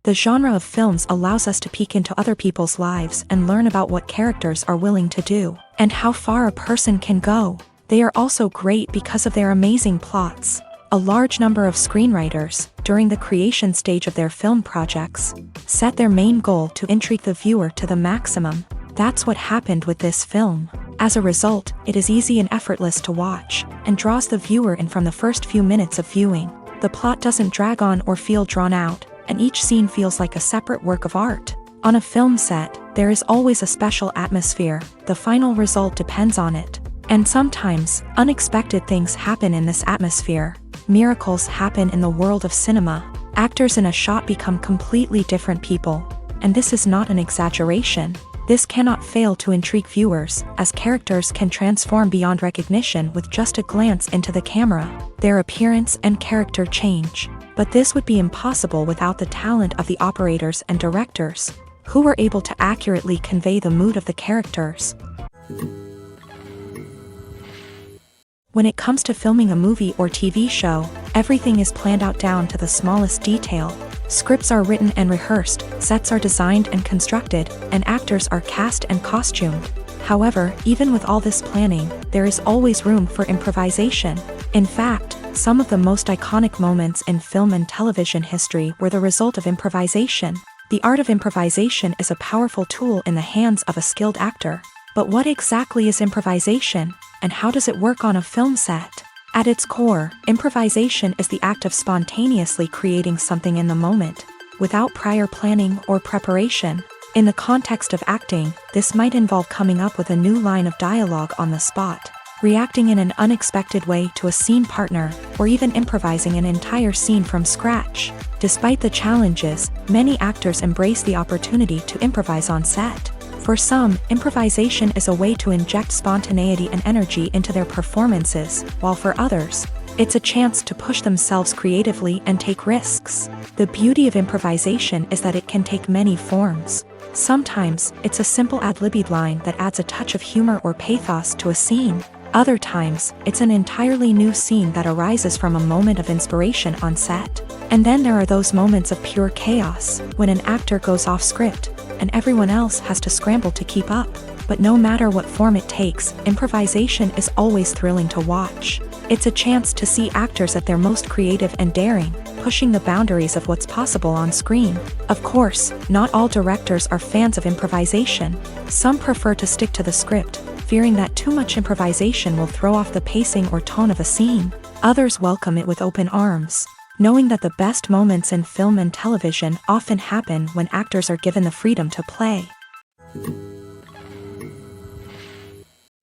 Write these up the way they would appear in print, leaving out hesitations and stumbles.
The genre of films allows us to peek into other people's lives and learn about what characters are willing to do, and how far a person can go. They are also great because of their amazing plots. A large number of screenwriters, during the creation stage of their film projects, set their main goal to intrigue the viewer to the maximum. That's what happened with this film. As a result, it is easy and effortless to watch, and draws the viewer in from the first few minutes of viewing. The plot doesn't drag on or feel drawn out, and each scene feels like a separate work of art. On a film set, there is always a special atmosphere. The final result depends on it. And sometimes, unexpected things happen in this atmosphere. Miracles happen in the world of cinema. Actors in a shot become completely different people. And this is not an exaggeration. This cannot fail to intrigue viewers, as characters can transform beyond recognition with just a glance into the camera. Their appearance and character change. But this would be impossible without the talent of the operators and directors, who were able to accurately convey the mood of the characters. When it comes to filming a movie or TV show, everything is planned out down to the smallest detail. Scripts are written and rehearsed, sets are designed and constructed, and actors are cast and costumed. However, even with all this planning, there is always room for improvisation. In fact, some of the most iconic moments in film and television history were the result of improvisation. The art of improvisation is a powerful tool in the hands of a skilled actor. But what exactly is improvisation, and how does it work on a film set? At its core, improvisation is the act of spontaneously creating something in the moment, without prior planning or preparation. In the context of acting, this might involve coming up with a new line of dialogue on the spot, reacting in an unexpected way to a scene partner, or even improvising an entire scene from scratch. Despite the challenges, many actors embrace the opportunity to improvise on set. For some, improvisation is a way to inject spontaneity and energy into their performances, while for others, it's a chance to push themselves creatively and take risks. The beauty of improvisation is that it can take many forms. Sometimes, it's a simple ad-libbed line that adds a touch of humor or pathos to a scene. Other times, it's an entirely new scene that arises from a moment of inspiration on set. And then there are those moments of pure chaos, when an actor goes off script, and everyone else has to scramble to keep up. But no matter what form it takes, improvisation is always thrilling to watch. It's a chance to see actors at their most creative and daring, pushing the boundaries of what's possible on screen. Of course, not all directors are fans of improvisation. Some prefer to stick to the script, fearing that too much improvisation will throw off the pacing or tone of a scene. Others welcome it with open arms, knowing that the best moments in film and television often happen when actors are given the freedom to play.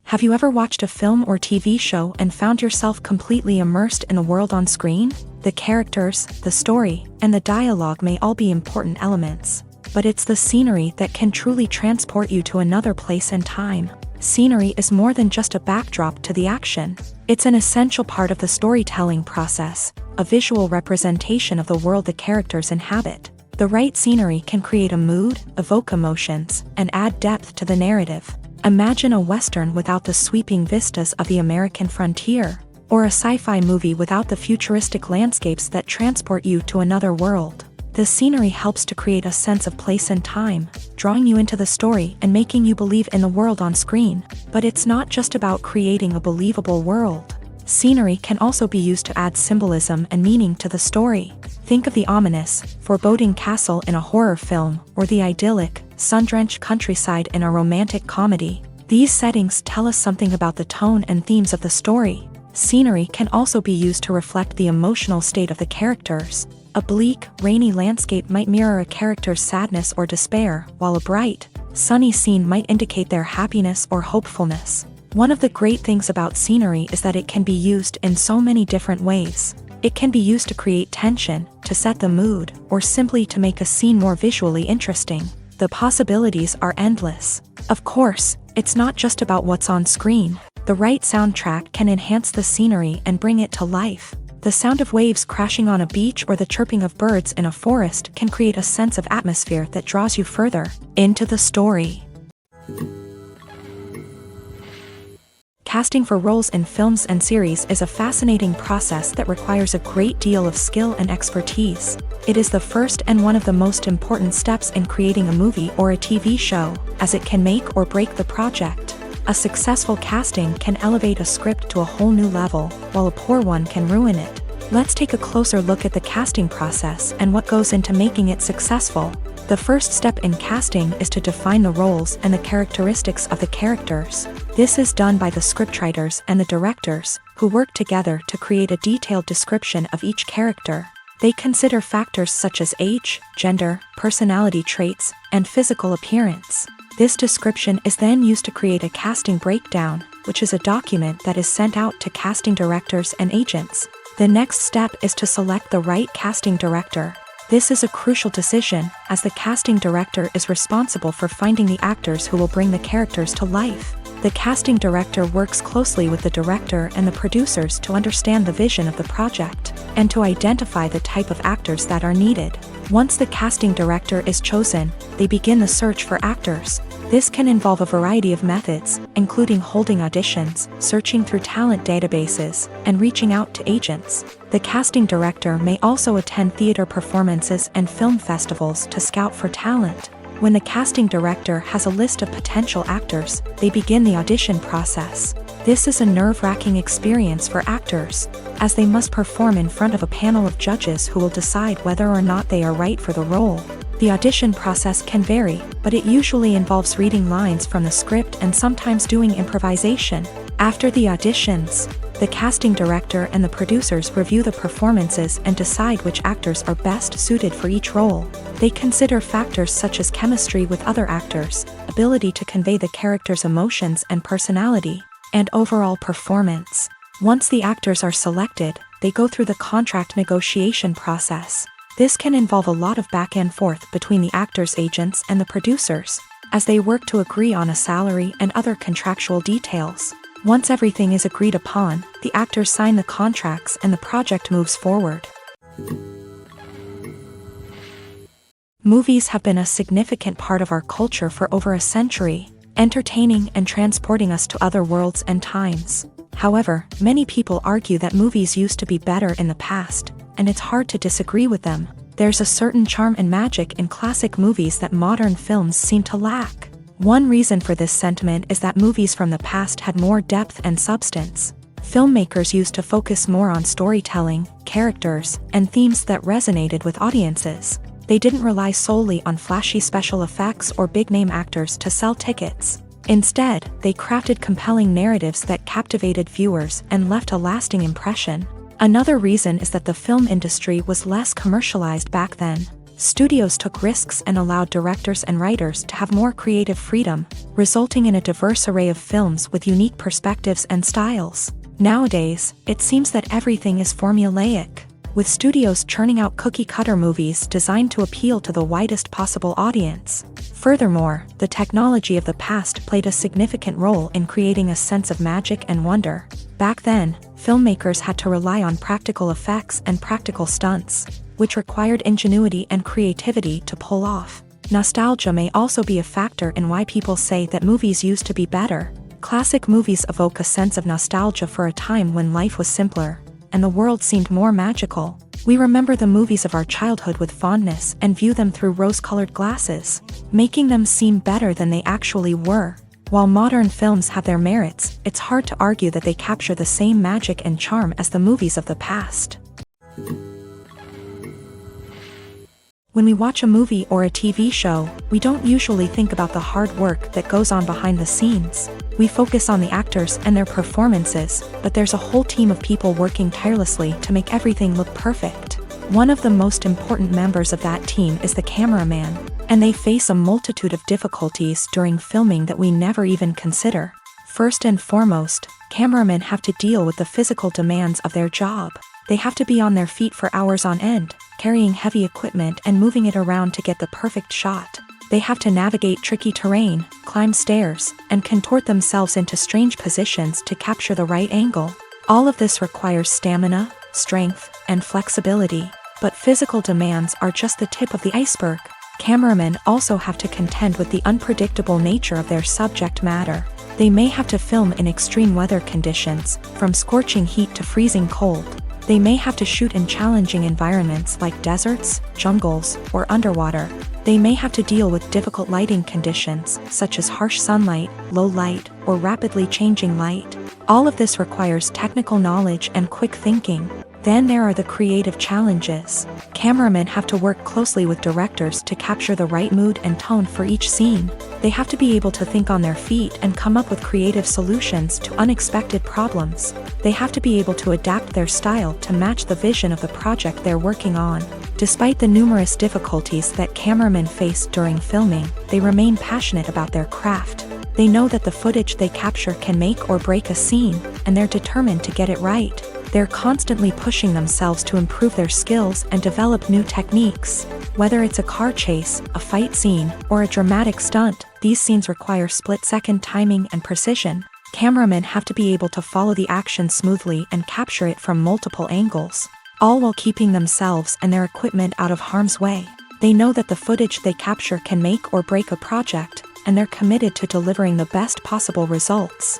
Have you ever watched a film or TV show and found yourself completely immersed in the world on screen? The characters, the story, and the dialogue may all be important elements, but it's the scenery that can truly transport you to another place and time. Scenery is more than just a backdrop to the action. It's an essential part of the storytelling process, a visual representation of the world the characters inhabit. The right scenery can create a mood, evoke emotions, and add depth to the narrative. Imagine a Western without the sweeping vistas of the American frontier, or a sci-fi movie without the futuristic landscapes that transport you to another world. The scenery helps to create a sense of place and time, drawing you into the story and making you believe in the world on screen. But it's not just about creating a believable world. Scenery can also be used to add symbolism and meaning to the story. Think of the ominous, foreboding castle in a horror film, or the idyllic, sun-drenched countryside in a romantic comedy. These settings tell us something about the tone and themes of the story. Scenery can also be used to reflect the emotional state of the characters. A bleak, rainy landscape might mirror a character's sadness or despair, while a bright, sunny scene might indicate their happiness or hopefulness. One of the great things about scenery is that it can be used in so many different ways. It can be used to create tension, to set the mood, or simply to make a scene more visually interesting. The possibilities are endless. Of course, it's not just about what's on screen. The right soundtrack can enhance the scenery and bring it to life. The sound of waves crashing on a beach or the chirping of birds in a forest can create a sense of atmosphere that draws you further into the story. Casting for roles in films and series is a fascinating process that requires a great deal of skill and expertise. It is the first and one of the most important steps in creating a movie or a TV show, as it can make or break the project. A successful casting can elevate a script to a whole new level, while a poor one can ruin it. Let's take a closer look at the casting process and what goes into making it successful. The first step in casting is to define the roles and the characteristics of the characters. This is done by the scriptwriters and the directors, who work together to create a detailed description of each character. They consider factors such as age, gender, personality traits, and physical appearance. This description is then used to create a casting breakdown, which is a document that is sent out to casting directors and agents. The next step is to select the right casting director. This is a crucial decision, as the casting director is responsible for finding the actors who will bring the characters to life. The casting director works closely with the director and the producers to understand the vision of the project, and to identify the type of actors that are needed. Once the casting director is chosen, they begin the search for actors. This can involve a variety of methods, including holding auditions, searching through talent databases, and reaching out to agents. The casting director may also attend theater performances and film festivals to scout for talent. When the casting director has a list of potential actors, they begin the audition process. This is a nerve-wracking experience for actors, as they must perform in front of a panel of judges who will decide whether or not they are right for the role. The audition process can vary, but it usually involves reading lines from the script and sometimes doing improvisation. After the auditions, the casting director and the producers review the performances and decide which actors are best suited for each role. They consider factors such as chemistry with other actors, ability to convey the character's emotions and personality, and overall performance. Once the actors are selected, they go through the contract negotiation process. This can involve a lot of back and forth between the actors' agents and the producers, as they work to agree on a salary and other contractual details. Once everything is agreed upon, the actors sign the contracts and the project moves forward. Movies have been a significant part of our culture for over a century, entertaining and transporting us to other worlds and times. However, many people argue that movies used to be better in the past, and it's hard to disagree with them. There's a certain charm and magic in classic movies that modern films seem to lack. One reason for this sentiment is that movies from the past had more depth and substance. Filmmakers used to focus more on storytelling, characters, and themes that resonated with audiences. They didn't rely solely on flashy special effects or big-name actors to sell tickets. Instead, they crafted compelling narratives that captivated viewers and left a lasting impression. Another reason is that the film industry was less commercialized back then. Studios took risks and allowed directors and writers to have more creative freedom, resulting in a diverse array of films with unique perspectives and styles. Nowadays, it seems that everything is formulaic, with studios churning out cookie-cutter movies designed to appeal to the widest possible audience. Furthermore, the technology of the past played a significant role in creating a sense of magic and wonder. Back then, filmmakers had to rely on practical effects and practical stunts, which required ingenuity and creativity to pull off. Nostalgia may also be a factor in why people say that movies used to be better. Classic movies evoke a sense of nostalgia for a time when life was simpler, and the world seemed more magical. We remember the movies of our childhood with fondness and view them through rose-colored glasses, making them seem better than they actually were. While modern films have their merits, it's hard to argue that they capture the same magic and charm as the movies of the past. When we watch a movie or a TV show, we don't usually think about the hard work that goes on behind the scenes. We focus on the actors and their performances, but there's a whole team of people working tirelessly to make everything look perfect. One of the most important members of that team is the cameraman, and they face a multitude of difficulties during filming that we never even consider. First and foremost, cameramen have to deal with the physical demands of their job. They have to be on their feet for hours on end, carrying heavy equipment and moving it around to get the perfect shot. They have to navigate tricky terrain, climb stairs, and contort themselves into strange positions to capture the right angle. All of this requires stamina, strength, and flexibility. But physical demands are just the tip of the iceberg. Cameramen also have to contend with the unpredictable nature of their subject matter. They may have to film in extreme weather conditions, from scorching heat to freezing cold. They may have to shoot in challenging environments like deserts, jungles, or underwater. They may have to deal with difficult lighting conditions, such as harsh sunlight, low light, or rapidly changing light. All of this requires technical knowledge and quick thinking. Then there are the creative challenges. Cameramen have to work closely with directors to capture the right mood and tone for each scene. They have to be able to think on their feet and come up with creative solutions to unexpected problems. They have to be able to adapt their style to match the vision of the project they're working on. Despite the numerous difficulties that cameramen face during filming, they remain passionate about their craft. They know that the footage they capture can make or break a scene, and they're determined to get it right. They're constantly pushing themselves to improve their skills and develop new techniques. Whether it's a car chase, a fight scene, or a dramatic stunt, these scenes require split-second timing and precision. Cameramen have to be able to follow the action smoothly and capture it from multiple angles, all while keeping themselves and their equipment out of harm's way. They know that the footage they capture can make or break a project, and they're committed to delivering the best possible results.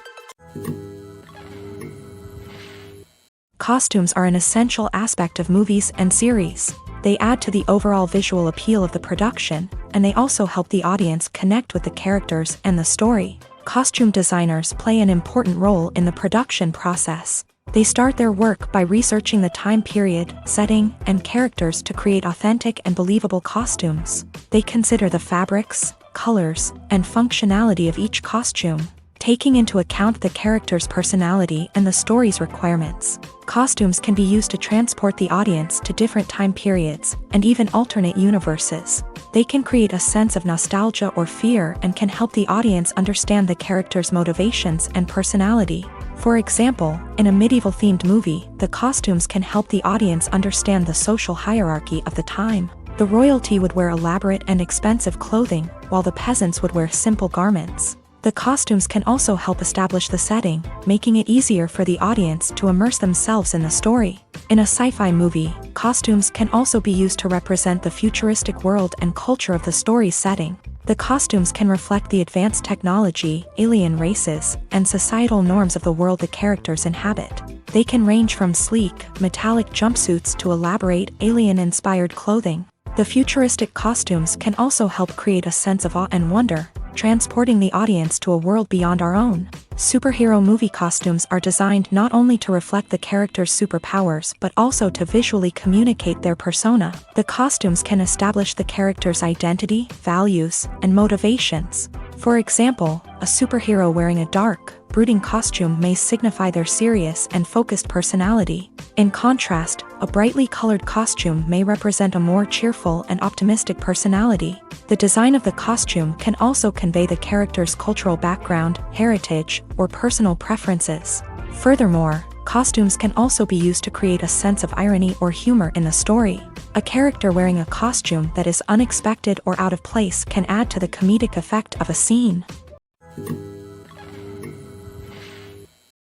Costumes are an essential aspect of movies and series. They add to the overall visual appeal of the production, and they also help the audience connect with the characters and the story. Costume designers play an important role in the production process. They start their work by researching the time period, setting, and characters to create authentic and believable costumes. They consider the fabrics, colors, and functionality of each costume, taking into account the character's personality and the story's requirements. Costumes can be used to transport the audience to different time periods, and even alternate universes. They can create a sense of nostalgia or fear and can help the audience understand the character's motivations and personality. For example, in a medieval-themed movie, the costumes can help the audience understand the social hierarchy of the time. The royalty would wear elaborate and expensive clothing, while the peasants would wear simple garments. The costumes can also help establish the setting, making it easier for the audience to immerse themselves in the story. In a sci-fi movie, costumes can also be used to represent the futuristic world and culture of the story's setting. The costumes can reflect the advanced technology, alien races, and societal norms of the world the characters inhabit. They can range from sleek, metallic jumpsuits to elaborate, alien-inspired clothing. The futuristic costumes can also help create a sense of awe and wonder, transporting the audience to a world beyond our own. Superhero movie costumes are designed not only to reflect the character's superpowers but also to visually communicate their persona. The costumes can establish the character's identity, values, and motivations. For example, a superhero wearing a dark, brooding costume may signify their serious and focused personality. In contrast, a brightly colored costume may represent a more cheerful and optimistic personality. The design of the costume can also convey the character's cultural background, heritage, or personal preferences. Furthermore, costumes can also be used to create a sense of irony or humor in the story. A character wearing a costume that is unexpected or out of place can add to the comedic effect of a scene.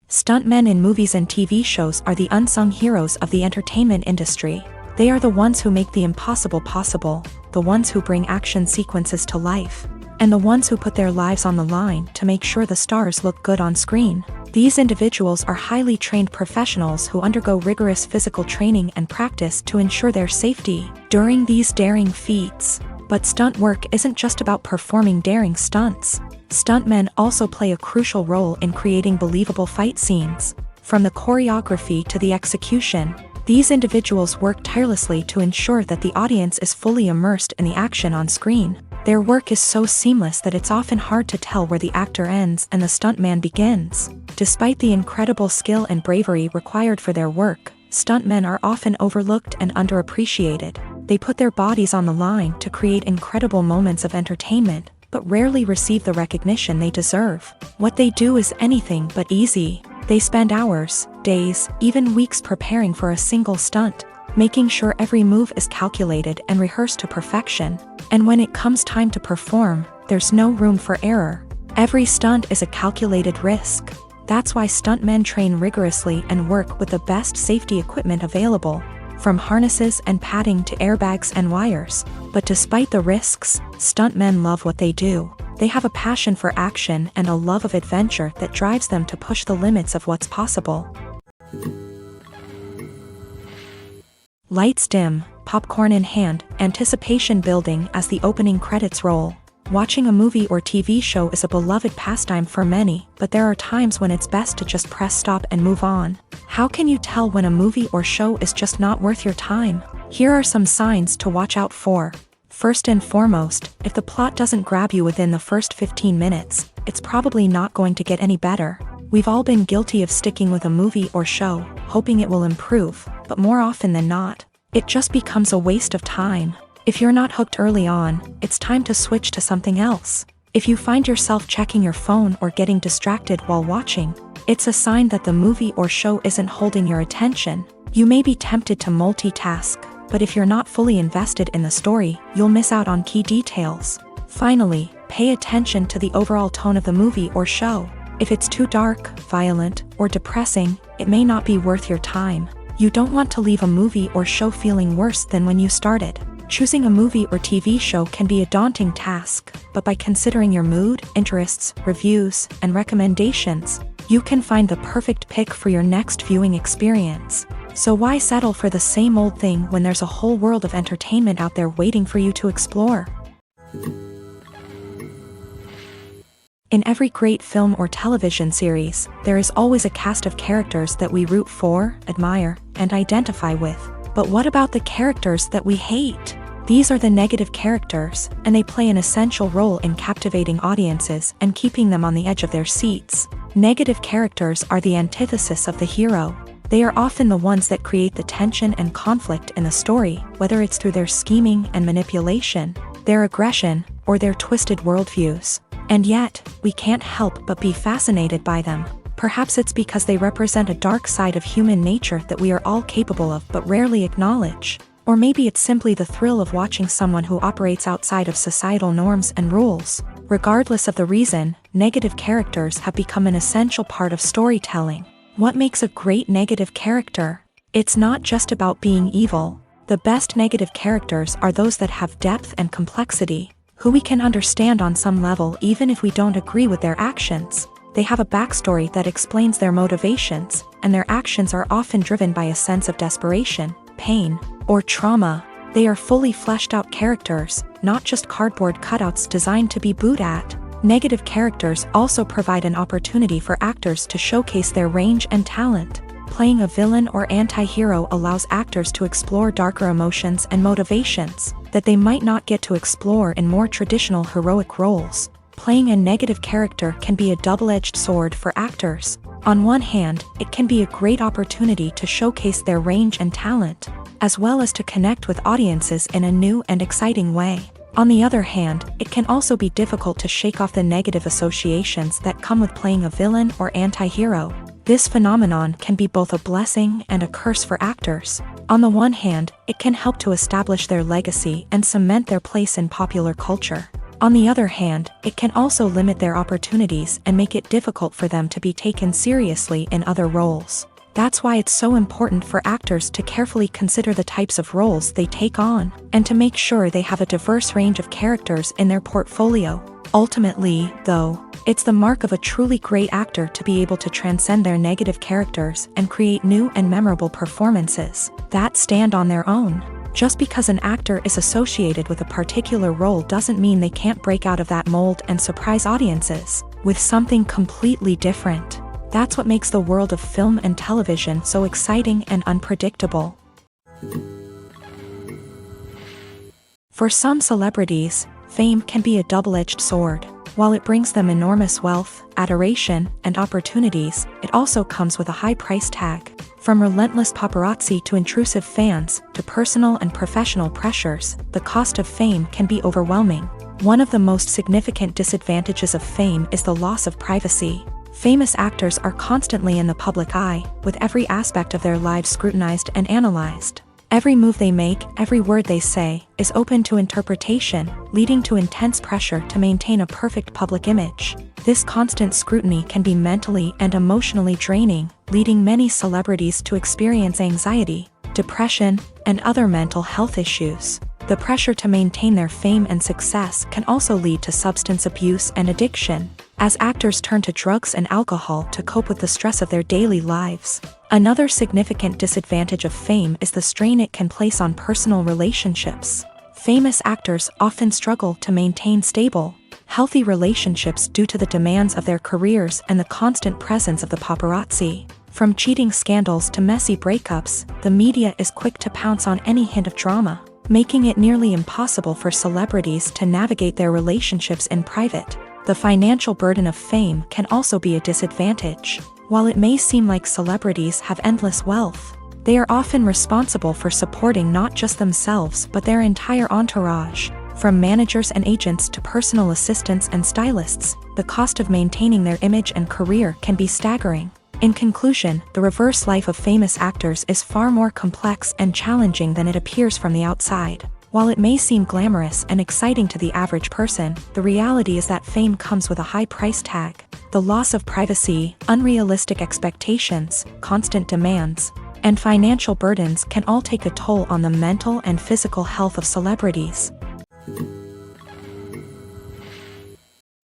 Stuntmen in movies and TV shows are the unsung heroes of the entertainment industry. They are the ones who make the impossible possible, the ones who bring action sequences to life, and the ones who put their lives on the line to make sure the stars look good on screen. These individuals are highly trained professionals who undergo rigorous physical training and practice to ensure their safety during these daring feats. But stunt work isn't just about performing daring stunts. Stuntmen also play a crucial role in creating believable fight scenes. From the choreography to the execution, these individuals work tirelessly to ensure that the audience is fully immersed in the action on screen. Their work is so seamless that it's often hard to tell where the actor ends and the stuntman begins. Despite the incredible skill and bravery required for their work, stuntmen are often overlooked and underappreciated. They put their bodies on the line to create incredible moments of entertainment, but rarely receive the recognition they deserve. What they do is anything but easy. They spend hours, days, even weeks preparing for a single stunt, making sure every move is calculated and rehearsed to perfection. And when it comes time to perform, there's no room for error. Every stunt is a calculated risk. That's why stuntmen train rigorously and work with the best safety equipment available, from harnesses and padding to airbags and wires. But despite the risks, stuntmen love what they do. They have a passion for action and a love of adventure that drives them to push the limits of what's possible. Lights dim, popcorn in hand, anticipation building as the opening credits roll. Watching a movie or TV show is a beloved pastime for many, but there are times when it's best to just press stop and move on. How can you tell when a movie or show is just not worth your time? Here are some signs to watch out for. First and foremost, if the plot doesn't grab you within the first 15 minutes, it's probably not going to get any better. We've all been guilty of sticking with a movie or show, hoping it will improve, but more often than not, it just becomes a waste of time. If you're not hooked early on, it's time to switch to something else. If you find yourself checking your phone or getting distracted while watching, it's a sign that the movie or show isn't holding your attention. You may be tempted to multitask, but if you're not fully invested in the story, you'll miss out on key details. Finally, pay attention to the overall tone of the movie or show. If it's too dark, violent, or depressing, it may not be worth your time. You don't want to leave a movie or show feeling worse than when you started. Choosing a movie or TV show can be a daunting task, but by considering your mood, interests, reviews, and recommendations, you can find the perfect pick for your next viewing experience. So why settle for the same old thing when there's a whole world of entertainment out there waiting for you to explore? In every great film or television series, there is always a cast of characters that we root for, admire, and identify with. But what about the characters that we hate? These are the negative characters, and they play an essential role in captivating audiences and keeping them on the edge of their seats. Negative characters are the antithesis of the hero. They are often the ones that create the tension and conflict in the story, whether it's through their scheming and manipulation, their aggression, or their twisted worldviews. And yet, we can't help but be fascinated by them. Perhaps it's because they represent a dark side of human nature that we are all capable of but rarely acknowledge. Or maybe it's simply the thrill of watching someone who operates outside of societal norms and rules. Regardless of the reason, negative characters have become an essential part of storytelling. What makes a great negative character? It's not just about being evil. The best negative characters are those that have depth and complexity, who we can understand on some level even if we don't agree with their actions. They have a backstory that explains their motivations, and their actions are often driven by a sense of desperation, pain, or trauma. They are fully fleshed out characters, not just cardboard cutouts designed to be booed at. Negative characters also provide an opportunity for actors to showcase their range and talent. Playing a villain or anti-hero allows actors to explore darker emotions and motivations that they might not get to explore in more traditional heroic roles. Playing a negative character can be a double-edged sword for actors. On one hand, it can be a great opportunity to showcase their range and talent, as well as to connect with audiences in a new and exciting way. On the other hand, it can also be difficult to shake off the negative associations that come with playing a villain or anti-hero. This phenomenon can be both a blessing and a curse for actors. On the one hand, it can help to establish their legacy and cement their place in popular culture. On the other hand, it can also limit their opportunities and make it difficult for them to be taken seriously in other roles. That's why it's so important for actors to carefully consider the types of roles they take on, and to make sure they have a diverse range of characters in their portfolio. Ultimately, though, it's the mark of a truly great actor to be able to transcend their negative characters and create new and memorable performances that stand on their own. Just because an actor is associated with a particular role doesn't mean they can't break out of that mold and surprise audiences with something completely different. That's what makes the world of film and television so exciting and unpredictable. For some celebrities, fame can be a double-edged sword. While it brings them enormous wealth, adoration, and opportunities, it also comes with a high price tag. From relentless paparazzi to intrusive fans, to personal and professional pressures, the cost of fame can be overwhelming. One of the most significant disadvantages of fame is the loss of privacy. Famous actors are constantly in the public eye, with every aspect of their lives scrutinized and analyzed. Every move they make, every word they say, is open to interpretation, leading to intense pressure to maintain a perfect public image. This constant scrutiny can be mentally and emotionally draining, leading many celebrities to experience anxiety, depression, and other mental health issues. The pressure to maintain their fame and success can also lead to substance abuse and addiction, as actors turn to drugs and alcohol to cope with the stress of their daily lives. Another significant disadvantage of fame is the strain it can place on personal relationships. Famous actors often struggle to maintain stable, healthy relationships due to the demands of their careers and the constant presence of the paparazzi. From cheating scandals to messy breakups, the media is quick to pounce on any hint of drama, making it nearly impossible for celebrities to navigate their relationships in private. The financial burden of fame can also be a disadvantage. While it may seem like celebrities have endless wealth, they are often responsible for supporting not just themselves but their entire entourage. From managers and agents to personal assistants and stylists, the cost of maintaining their image and career can be staggering. In conclusion, the reverse life of famous actors is far more complex and challenging than it appears from the outside. While it may seem glamorous and exciting to the average person, the reality is that fame comes with a high price tag. The loss of privacy, unrealistic expectations, constant demands, and financial burdens can all take a toll on the mental and physical health of celebrities.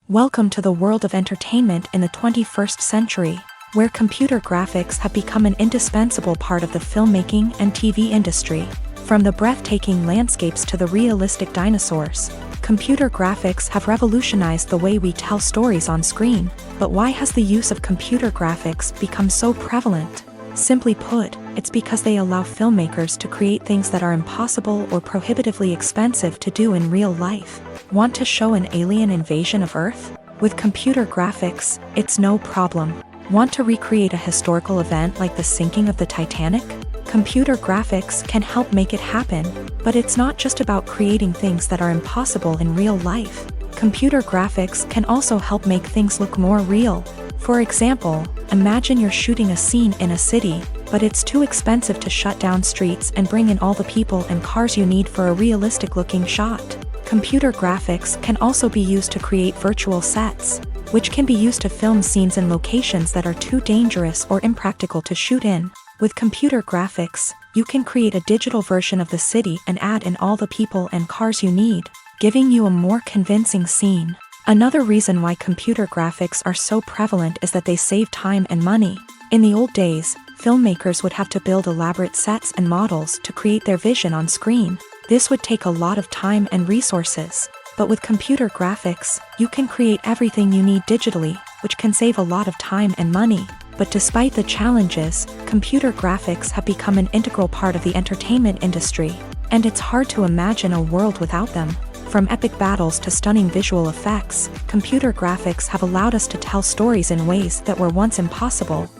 Welcome to the world of entertainment in the 21st century, where computer graphics have become an indispensable part of the filmmaking and TV industry. From the breathtaking landscapes to the realistic dinosaurs, computer graphics have revolutionized the way we tell stories on screen. But why has the use of computer graphics become so prevalent? Simply put, it's because they allow filmmakers to create things that are impossible or prohibitively expensive to do in real life. Want to show an alien invasion of Earth? With computer graphics, it's no problem. Want to recreate a historical event like the sinking of the Titanic? Computer graphics can help make it happen, but it's not just about creating things that are impossible in real life. Computer graphics can also help make things look more real. For example, imagine you're shooting a scene in a city, but it's too expensive to shut down streets and bring in all the people and cars you need for a realistic-looking shot. Computer graphics can also be used to create virtual sets, which can be used to film scenes in locations that are too dangerous or impractical to shoot in. With computer graphics, you can create a digital version of the city and add in all the people and cars you need, giving you a more convincing scene. Another reason why computer graphics are so prevalent is that they save time and money. In the old days, filmmakers would have to build elaborate sets and models to create their vision on screen. This would take a lot of time and resources. But with computer graphics, you can create everything you need digitally, which can save a lot of time and money. But despite the challenges, computer graphics have become an integral part of the entertainment industry, and it's hard to imagine a world without them. From epic battles to stunning visual effects, computer graphics have allowed us to tell stories in ways that were once impossible.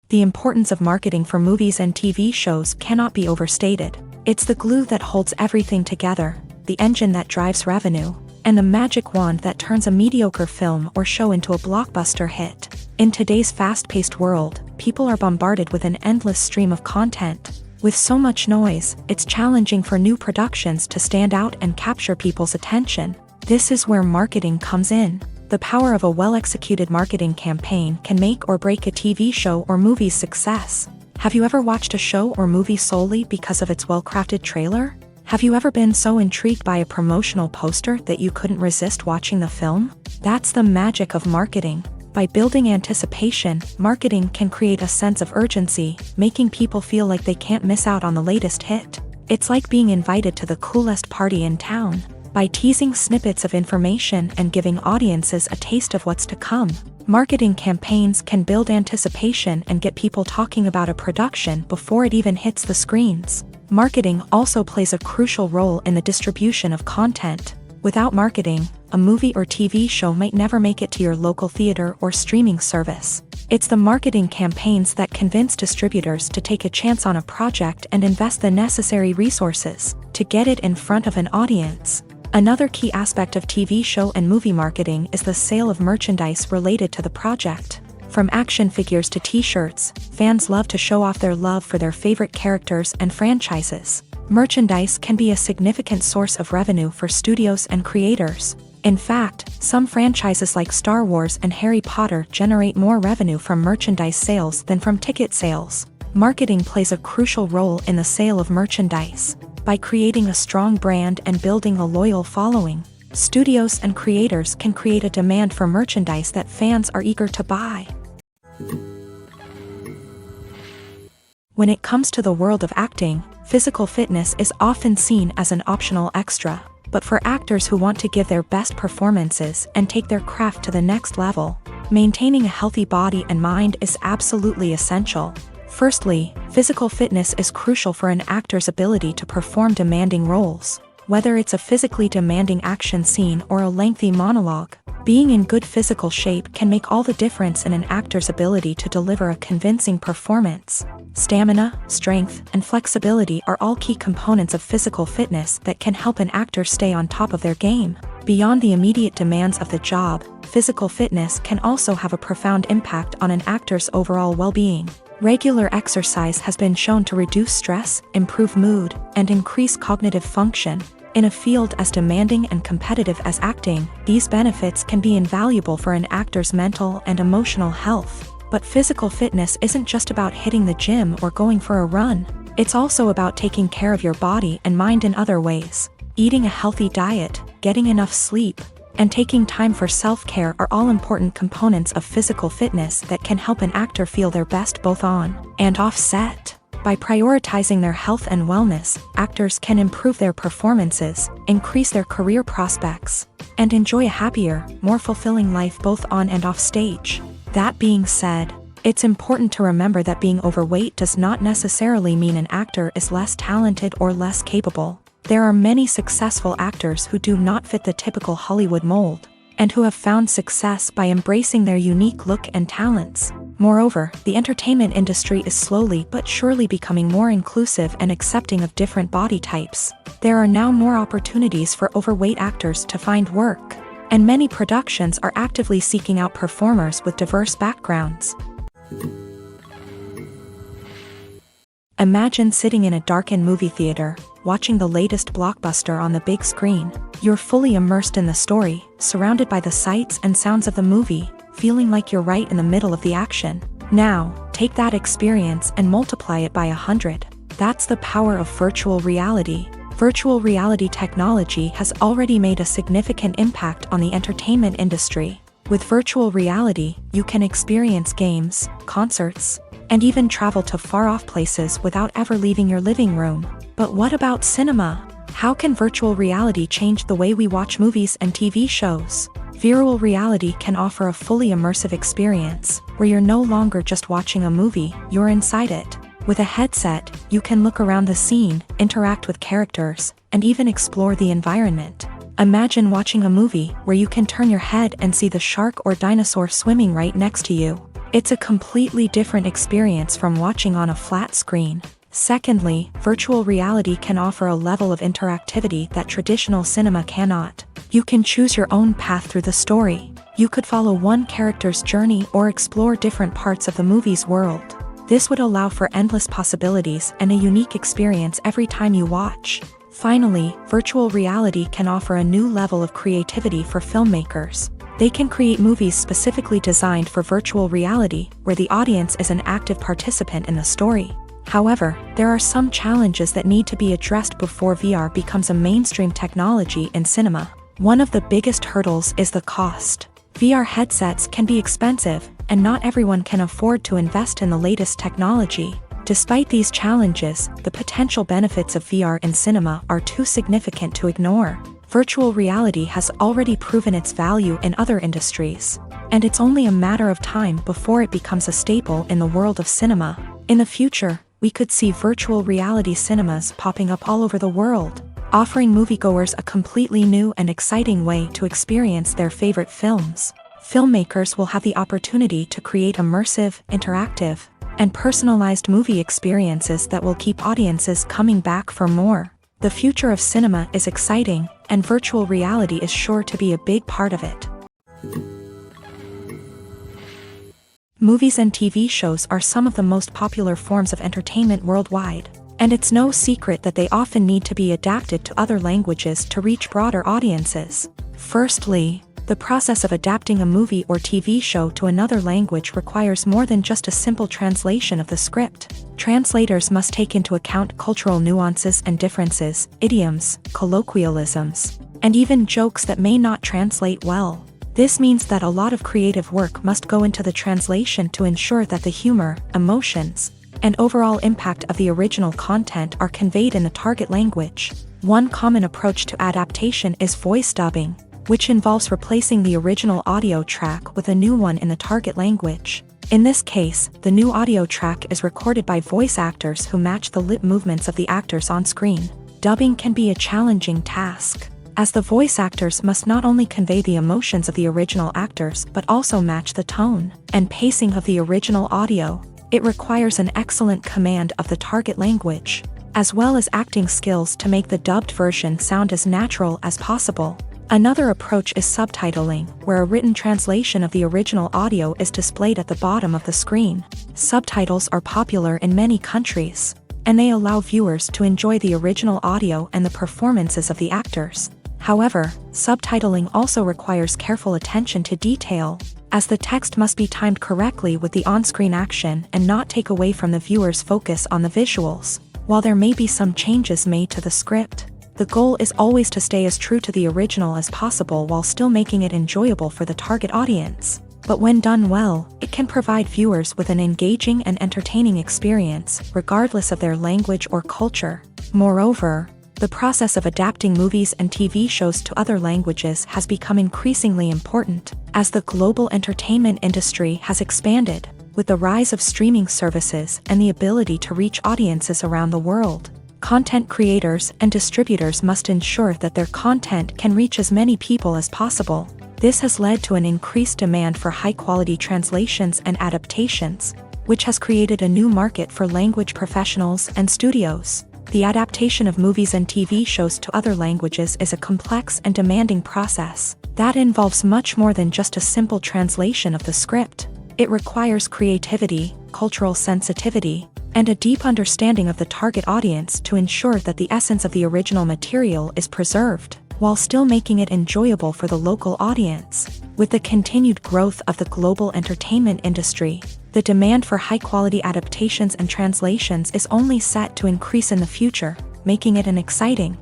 The importance of marketing for movies and TV shows cannot be overstated. It's the glue that holds everything together, the engine that drives revenue, and the magic wand that turns a mediocre film or show into a blockbuster hit. In today's fast-paced world, people are bombarded with an endless stream of content. With so much noise, it's challenging for new productions to stand out and capture people's attention. This is where marketing comes in. The power of a well-executed marketing campaign can make or break a TV show or movie's success. Have you ever watched a show or movie solely because of its well-crafted trailer? Have you ever been so intrigued by a promotional poster that you couldn't resist watching the film? That's the magic of marketing. By building anticipation, marketing can create a sense of urgency, making people feel like they can't miss out on the latest hit. It's like being invited to the coolest party in town. By teasing snippets of information and giving audiences a taste of what's to come, marketing campaigns can build anticipation and get people talking about a production before it even hits the screens. Marketing also plays a crucial role in the distribution of content. Without marketing, a movie or TV show might never make it to your local theater or streaming service. It's the marketing campaigns that convince distributors to take a chance on a project and invest the necessary resources to get it in front of an audience. Another key aspect of TV show and movie marketing is the sale of merchandise related to the project. From action figures to t-shirts, fans love to show off their love for their favorite characters and franchises. Merchandise can be a significant source of revenue for studios and creators. In fact, some franchises like Star Wars and Harry Potter generate more revenue from merchandise sales than from ticket sales. Marketing plays a crucial role in the sale of merchandise. By creating a strong brand and building a loyal following, studios and creators can create a demand for merchandise that fans are eager to buy. When it comes to the world of acting, physical fitness is often seen as an optional extra. But for actors who want to give their best performances and take their craft to the next level, maintaining a healthy body and mind is absolutely essential. Firstly, physical fitness is crucial for an actor's ability to perform demanding roles. Whether it's a physically demanding action scene or a lengthy monologue, being in good physical shape can make all the difference in an actor's ability to deliver a convincing performance. Stamina, strength, and flexibility are all key components of physical fitness that can help an actor stay on top of their game. Beyond the immediate demands of the job, physical fitness can also have a profound impact on an actor's overall well-being. Regular exercise has been shown to reduce stress, improve mood, and increase cognitive function. In a field as demanding and competitive as acting, these benefits can be invaluable for an actor's mental and emotional health. But physical fitness isn't just about hitting the gym or going for a run. It's also about taking care of your body and mind in other ways. Eating a healthy diet, getting enough sleep, and taking time for self-care are all important components of physical fitness that can help an actor feel their best both on and off set. By prioritizing their health and wellness, actors can improve their performances, increase their career prospects, and enjoy a happier, more fulfilling life both on and off stage. That being said, it's important to remember that being overweight does not necessarily mean an actor is less talented or less capable. There are many successful actors who do not fit the typical Hollywood mold, and who have found success by embracing their unique look and talents. Moreover, the entertainment industry is slowly but surely becoming more inclusive and accepting of different body types. There are now more opportunities for overweight actors to find work, and many productions are actively seeking out performers with diverse backgrounds. Imagine sitting in a darkened movie theater, watching the latest blockbuster on the big screen. You're fully immersed in the story, surrounded by the sights and sounds of the movie, feeling like you're right in the middle of the action. Now, take that experience and multiply it by 100. That's the power of virtual reality. Virtual reality technology has already made a significant impact on the entertainment industry. With virtual reality, you can experience games, concerts, and even travel to far-off places without ever leaving your living room. But what about cinema? How can virtual reality change the way we watch movies and TV shows? Virtual reality can offer a fully immersive experience, where you're no longer just watching a movie, you're inside it. With a headset, you can look around the scene, interact with characters, and even explore the environment. Imagine watching a movie where you can turn your head and see the shark or dinosaur swimming right next to you. It's a completely different experience from watching on a flat screen. Secondly, virtual reality can offer a level of interactivity that traditional cinema cannot. You can choose your own path through the story. You could follow one character's journey or explore different parts of the movie's world. This would allow for endless possibilities and a unique experience every time you watch. Finally, virtual reality can offer a new level of creativity for filmmakers. They can create movies specifically designed for virtual reality, where the audience is an active participant in the story. However, there are some challenges that need to be addressed before VR becomes a mainstream technology in cinema. One of the biggest hurdles is the cost. VR headsets can be expensive, and not everyone can afford to invest in the latest technology. Despite these challenges, the potential benefits of VR in cinema are too significant to ignore. Virtual reality has already proven its value in other industries, and it's only a matter of time before it becomes a staple in the world of cinema. In the future, we could see virtual reality cinemas popping up all over the world, offering moviegoers a completely new and exciting way to experience their favorite films. Filmmakers will have the opportunity to create immersive, interactive, and personalized movie experiences that will keep audiences coming back for more. The future of cinema is exciting, and virtual reality is sure to be a big part of it. Movies and TV shows are some of the most popular forms of entertainment worldwide, and it's no secret that they often need to be adapted to other languages to reach broader audiences. Firstly, The process of adapting a movie or TV show to another language requires more than just a simple translation of the script. Translators must take into account cultural nuances and differences, idioms, colloquialisms, and even jokes that may not translate well. This means that a lot of creative work must go into the translation to ensure that the humor, emotions, and overall impact of the original content are conveyed in the target language. One common approach to adaptation is voice dubbing, which involves replacing the original audio track with a new one in the target language. In this case, the new audio track is recorded by voice actors who match the lip movements of the actors on screen. Dubbing can be a challenging task, as the voice actors must not only convey the emotions of the original actors but also match the tone and pacing of the original audio. It requires an excellent command of the target language, as well as acting skills to make the dubbed version sound as natural as possible. Another approach is subtitling, where a written translation of the original audio is displayed at the bottom of the screen. Subtitles are popular in many countries, and they allow viewers to enjoy the original audio and the performances of the actors. However, subtitling also requires careful attention to detail, as the text must be timed correctly with the on-screen action and not take away from the viewer's focus on the visuals. While there may be some changes made to the script, the goal is always to stay as true to the original as possible while still making it enjoyable for the target audience. But when done well, it can provide viewers with an engaging and entertaining experience, regardless of their language or culture. Moreover, the process of adapting movies and TV shows to other languages has become increasingly important, as the global entertainment industry has expanded, with the rise of streaming services and the ability to reach audiences around the world. Content creators and distributors must ensure that their content can reach as many people as possible. This has led to an increased demand for high-quality translations and adaptations, which has created a new market for language professionals and studios. The adaptation of movies and TV shows to other languages is a complex and demanding process that involves much more than just a simple translation of the script. It requires creativity, cultural sensitivity, and a deep understanding of the target audience to ensure that the essence of the original material is preserved, while still making it enjoyable for the local audience. With the continued growth of the global entertainment industry, the demand for high-quality adaptations and translations is only set to increase in the future, making it an exciting.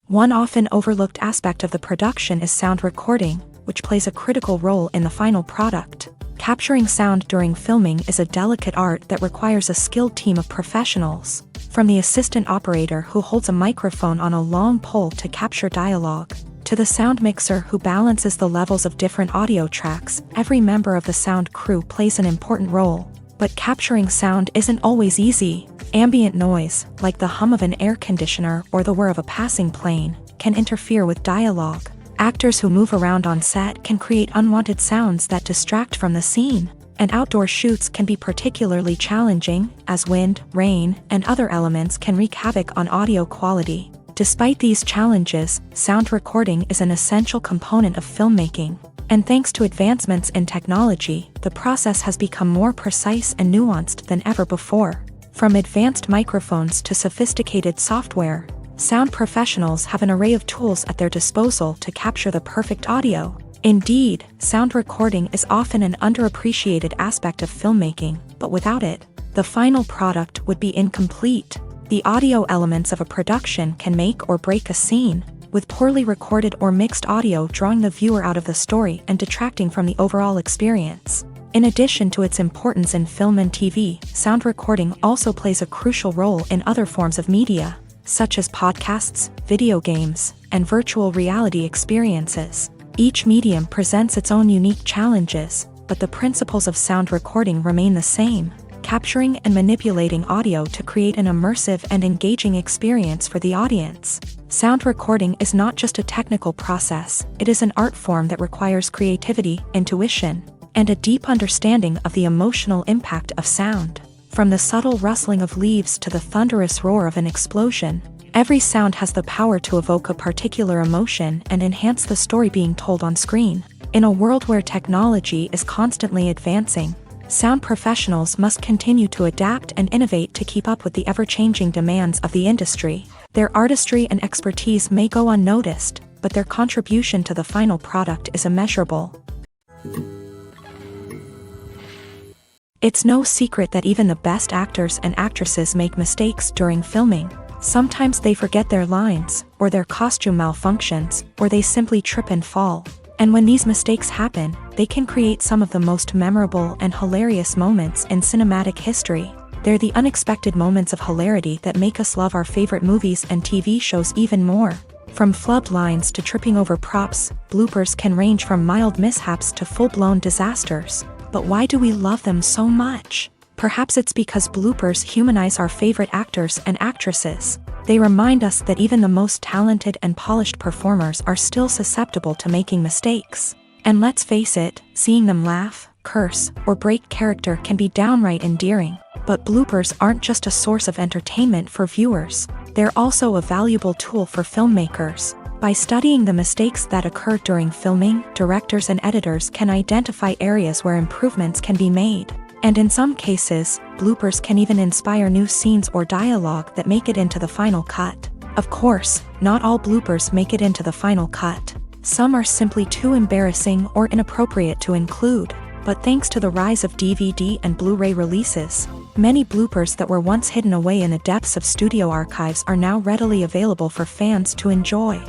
One often overlooked aspect of the production is sound recording, which plays a critical role in the final product. Capturing sound during filming is a delicate art that requires a skilled team of professionals, from the assistant operator who holds a microphone on a long pole to capture dialogue, to the sound mixer who balances the levels of different audio tracks. Every member of the sound crew plays an important role. But capturing sound isn't always easy. Ambient noise, like the hum of an air conditioner or the whir of a passing plane, can interfere with dialogue. Actors who move around on set can create unwanted sounds that distract from the scene, and outdoor shoots can be particularly challenging, as wind, rain, and other elements can wreak havoc on audio quality. Despite these challenges, sound recording is an essential component of filmmaking, and thanks to advancements in technology, the process has become more precise and nuanced than ever before. From advanced microphones to sophisticated software, sound professionals have an array of tools at their disposal to capture the perfect audio. Indeed, sound recording is often an underappreciated aspect of filmmaking, but without it, the final product would be incomplete. The audio elements of a production can make or break a scene, with poorly recorded or mixed audio drawing the viewer out of the story and detracting from the overall experience. In addition to its importance in film and TV, sound recording also plays a crucial role in other forms of media, such as podcasts, video games, and virtual reality experiences. Each medium presents its own unique challenges, but the principles of sound recording remain the same: capturing and manipulating audio to create an immersive and engaging experience for the audience. Sound recording is not just a technical process, it is an art form that requires creativity, intuition, and a deep understanding of the emotional impact of sound. From the subtle rustling of leaves to the thunderous roar of an explosion, every sound has the power to evoke a particular emotion and enhance the story being told on screen. In a world where technology is constantly advancing, Sound professionals must continue to adapt and innovate to keep up with the ever-changing demands of the industry. Their artistry and expertise may go unnoticed, but their contribution to the final product is immeasurable. It's no secret that even the best actors and actresses make mistakes during filming. Sometimes they forget their lines, or their costume malfunctions, or they simply trip and fall. And when these mistakes happen, they can create some of the most memorable and hilarious moments in cinematic history. They're the unexpected moments of hilarity that make us love our favorite movies and TV shows even more. From flubbed lines to tripping over props, bloopers can range from mild mishaps to full-blown disasters. But why do we love them so much? Perhaps it's because bloopers humanize our favorite actors and actresses. They remind us that even the most talented and polished performers are still susceptible to making mistakes. And let's face it, seeing them laugh, curse, or break character can be downright endearing. But bloopers aren't just a source of entertainment for viewers. They're also a valuable tool for filmmakers. By studying the mistakes that occur during filming, directors and editors can identify areas where improvements can be made. And in some cases, bloopers can even inspire new scenes or dialogue that make it into the final cut. Of course, not all bloopers make it into the final cut. Some are simply too embarrassing or inappropriate to include. But thanks to the rise of DVD and Blu-ray releases, many bloopers that were once hidden away in the depths of studio archives are now readily available for fans to enjoy.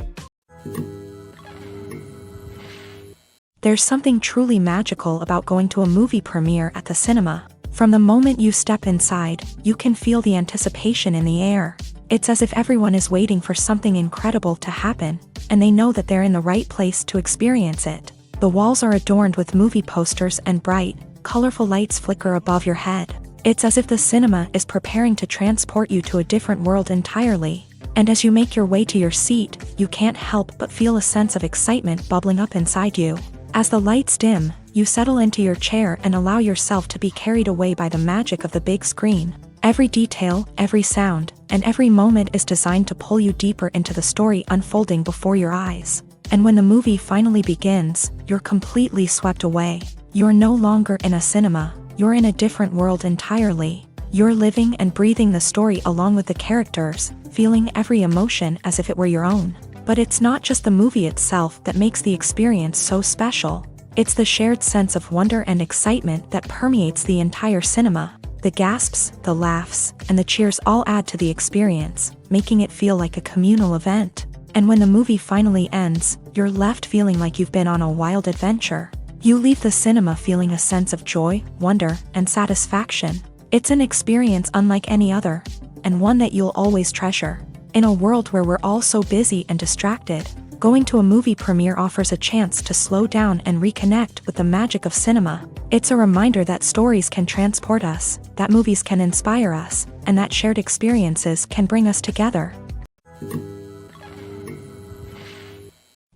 There's something truly magical about going to a movie premiere at the cinema. From the moment you step inside, you can feel the anticipation in the air. It's as if everyone is waiting for something incredible to happen, and they know that they're in the right place to experience it. The walls are adorned with movie posters and bright, colorful lights flicker above your head. It's as if the cinema is preparing to transport you to a different world entirely. And as you make your way to your seat, you can't help but feel a sense of excitement bubbling up inside you. As the lights dim, you settle into your chair and allow yourself to be carried away by the magic of the big screen. Every detail, every sound, and every moment is designed to pull you deeper into the story unfolding before your eyes. And when the movie finally begins, you're completely swept away. You're no longer in a cinema, you're in a different world entirely. You're living and breathing the story along with the characters, feeling every emotion as if it were your own. But it's not just the movie itself that makes the experience so special. It's the shared sense of wonder and excitement that permeates the entire cinema. The gasps, the laughs, and the cheers all add to the experience, making it feel like a communal event. And when the movie finally ends, you're left feeling like you've been on a wild adventure. You leave the cinema feeling a sense of joy, wonder, and satisfaction. It's an experience unlike any other, and one that you'll always treasure. In a world where we're all so busy and distracted, going to a movie premiere offers a chance to slow down and reconnect with the magic of cinema. It's a reminder that stories can transport us, that movies can inspire us, and that shared experiences can bring us together.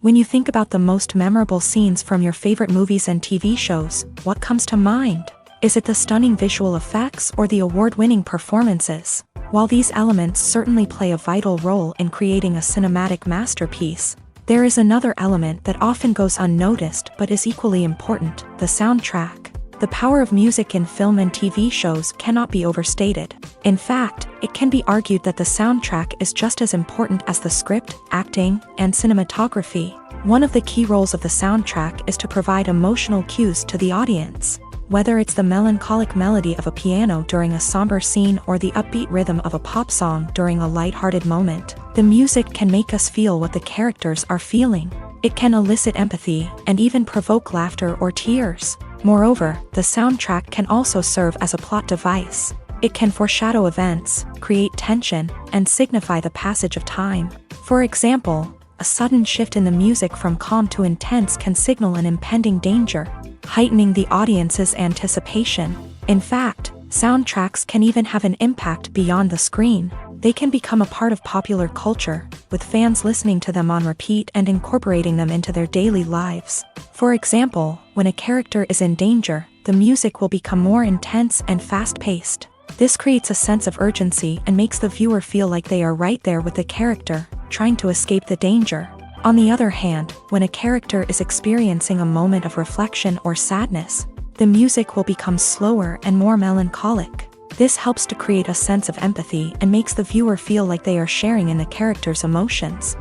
When you think about the most memorable scenes from your favorite movies and TV shows, what comes to mind? Is it the stunning visual effects or the award-winning performances? While these elements certainly play a vital role in creating a cinematic masterpiece, there is another element that often goes unnoticed but is equally important: the soundtrack. The power of music in film and TV shows cannot be overstated. In fact, it can be argued that the soundtrack is just as important as the script, acting, and cinematography. One of the key roles of the soundtrack is to provide emotional cues to the audience. Whether it's the melancholic melody of a piano during a somber scene or the upbeat rhythm of a pop song during a lighthearted moment, the music can make us feel what the characters are feeling. It can elicit empathy and even provoke laughter or tears. Moreover, the soundtrack can also serve as a plot device. It can foreshadow events, create tension, and signify the passage of time. For example, a sudden shift in the music from calm to intense can signal an impending danger, heightening the audience's anticipation. In fact, soundtracks can even have an impact beyond the screen. They can become a part of popular culture, with fans listening to them on repeat and incorporating them into their daily lives. For example, when a character is in danger, the music will become more intense and fast-paced. This creates a sense of urgency and makes the viewer feel like they are right there with the character, trying to escape the danger. On the other hand, when a character is experiencing a moment of reflection or sadness, The music will become slower and more melancholic. This helps to create a sense of empathy and makes the viewer feel like they are sharing in the character's emotions.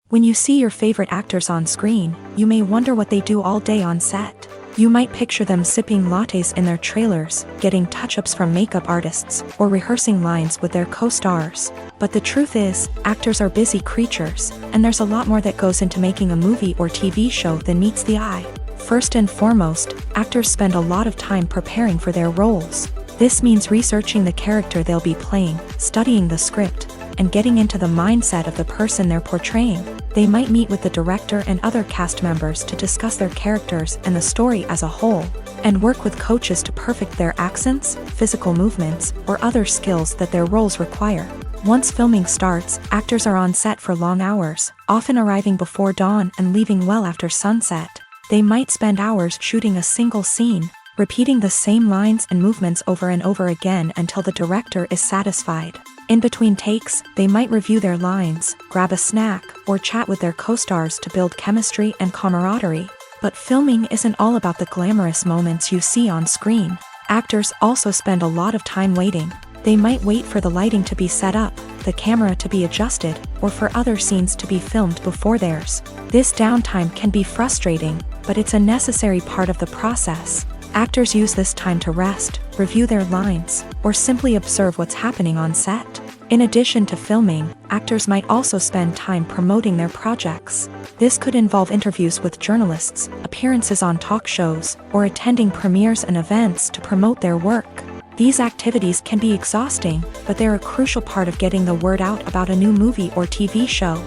When you see your favorite actors on screen, you may wonder what they do all day on set. You might picture them sipping lattes in their trailers, getting touch-ups from makeup artists, or rehearsing lines with their co-stars. But the truth is, actors are busy creatures, and there's a lot more that goes into making a movie or TV show than meets the eye. First and foremost, actors spend a lot of time preparing for their roles. This means researching the character they'll be playing, studying the script, and getting into the mindset of the person they're portraying. They might meet with the director and other cast members to discuss their characters and the story as a whole, and work with coaches to perfect their accents, physical movements, or other skills that their roles require. Once filming starts, actors are on set for long hours, often arriving before dawn and leaving well after sunset. They might spend hours shooting a single scene, repeating the same lines and movements over and over again until the director is satisfied. In between takes, they might review their lines, grab a snack, or chat with their co-stars to build chemistry and camaraderie. But filming isn't all about the glamorous moments you see on screen. Actors also spend a lot of time waiting. They might wait for the lighting to be set up, the camera to be adjusted, or for other scenes to be filmed before theirs. This downtime can be frustrating, but it's a necessary part of the process. Actors use this time to rest, review their lines, or simply observe what's happening on set. In addition to filming, actors might also spend time promoting their projects. This could involve interviews with journalists, appearances on talk shows, or attending premieres and events to promote their work. These activities can be exhausting, but they're a crucial part of getting the word out about a new movie or TV show.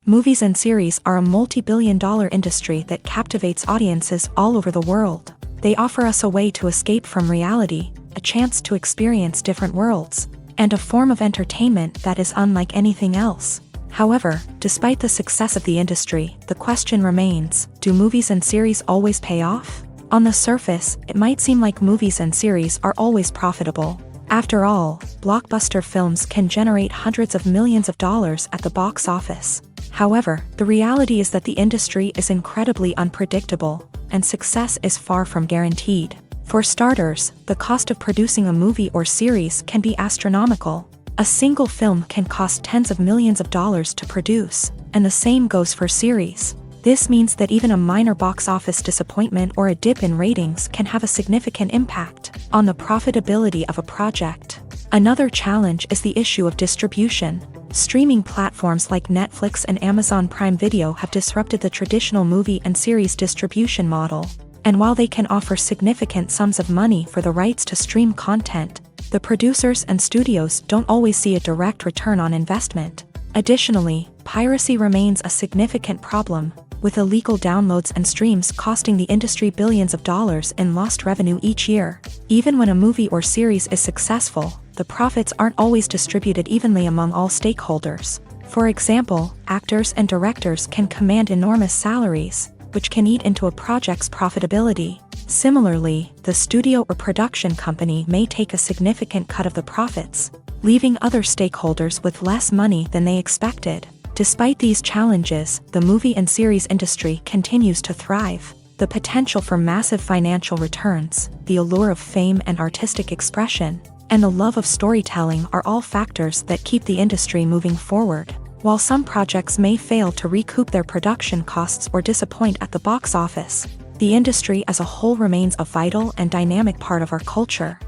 Movies and series are a multi-billion-dollar industry that captivates audiences all over the world. They offer us a way to escape from reality, a chance to experience different worlds, and a form of entertainment that is unlike anything else. However, despite the success of the industry, the question remains, do movies and series always pay off? On the surface, it might seem like movies and series are always profitable. After all, blockbuster films can generate hundreds of millions of dollars at the box office. However, the reality is that the industry is incredibly unpredictable, and success is far from guaranteed. For starters, the cost of producing a movie or series can be astronomical. A single film can cost tens of millions of dollars to produce, and the same goes for series. This means that even a minor box office disappointment or a dip in ratings can have a significant impact on the profitability of a project. Another challenge is the issue of distribution. Streaming platforms like Netflix and Amazon Prime Video have disrupted the traditional movie and series distribution model. And while they can offer significant sums of money for the rights to stream content, the producers and studios don't always see a direct return on investment. Additionally, piracy remains a significant problem, with illegal downloads and streams costing the industry billions of dollars in lost revenue each year. Even when a movie or series is successful, the profits aren't always distributed evenly among all stakeholders. For example, actors and directors can command enormous salaries, which can eat into a project's profitability. Similarly, the studio or production company may take a significant cut of the profits, leaving other stakeholders with less money than they expected. Despite these challenges, the movie and series industry continues to thrive. The potential for massive financial returns, the allure of fame and artistic expression, and the love of storytelling are all factors that keep the industry moving forward. While some projects may fail to recoup their production costs or disappoint at the box office, the industry as a whole remains a vital and dynamic part of our culture.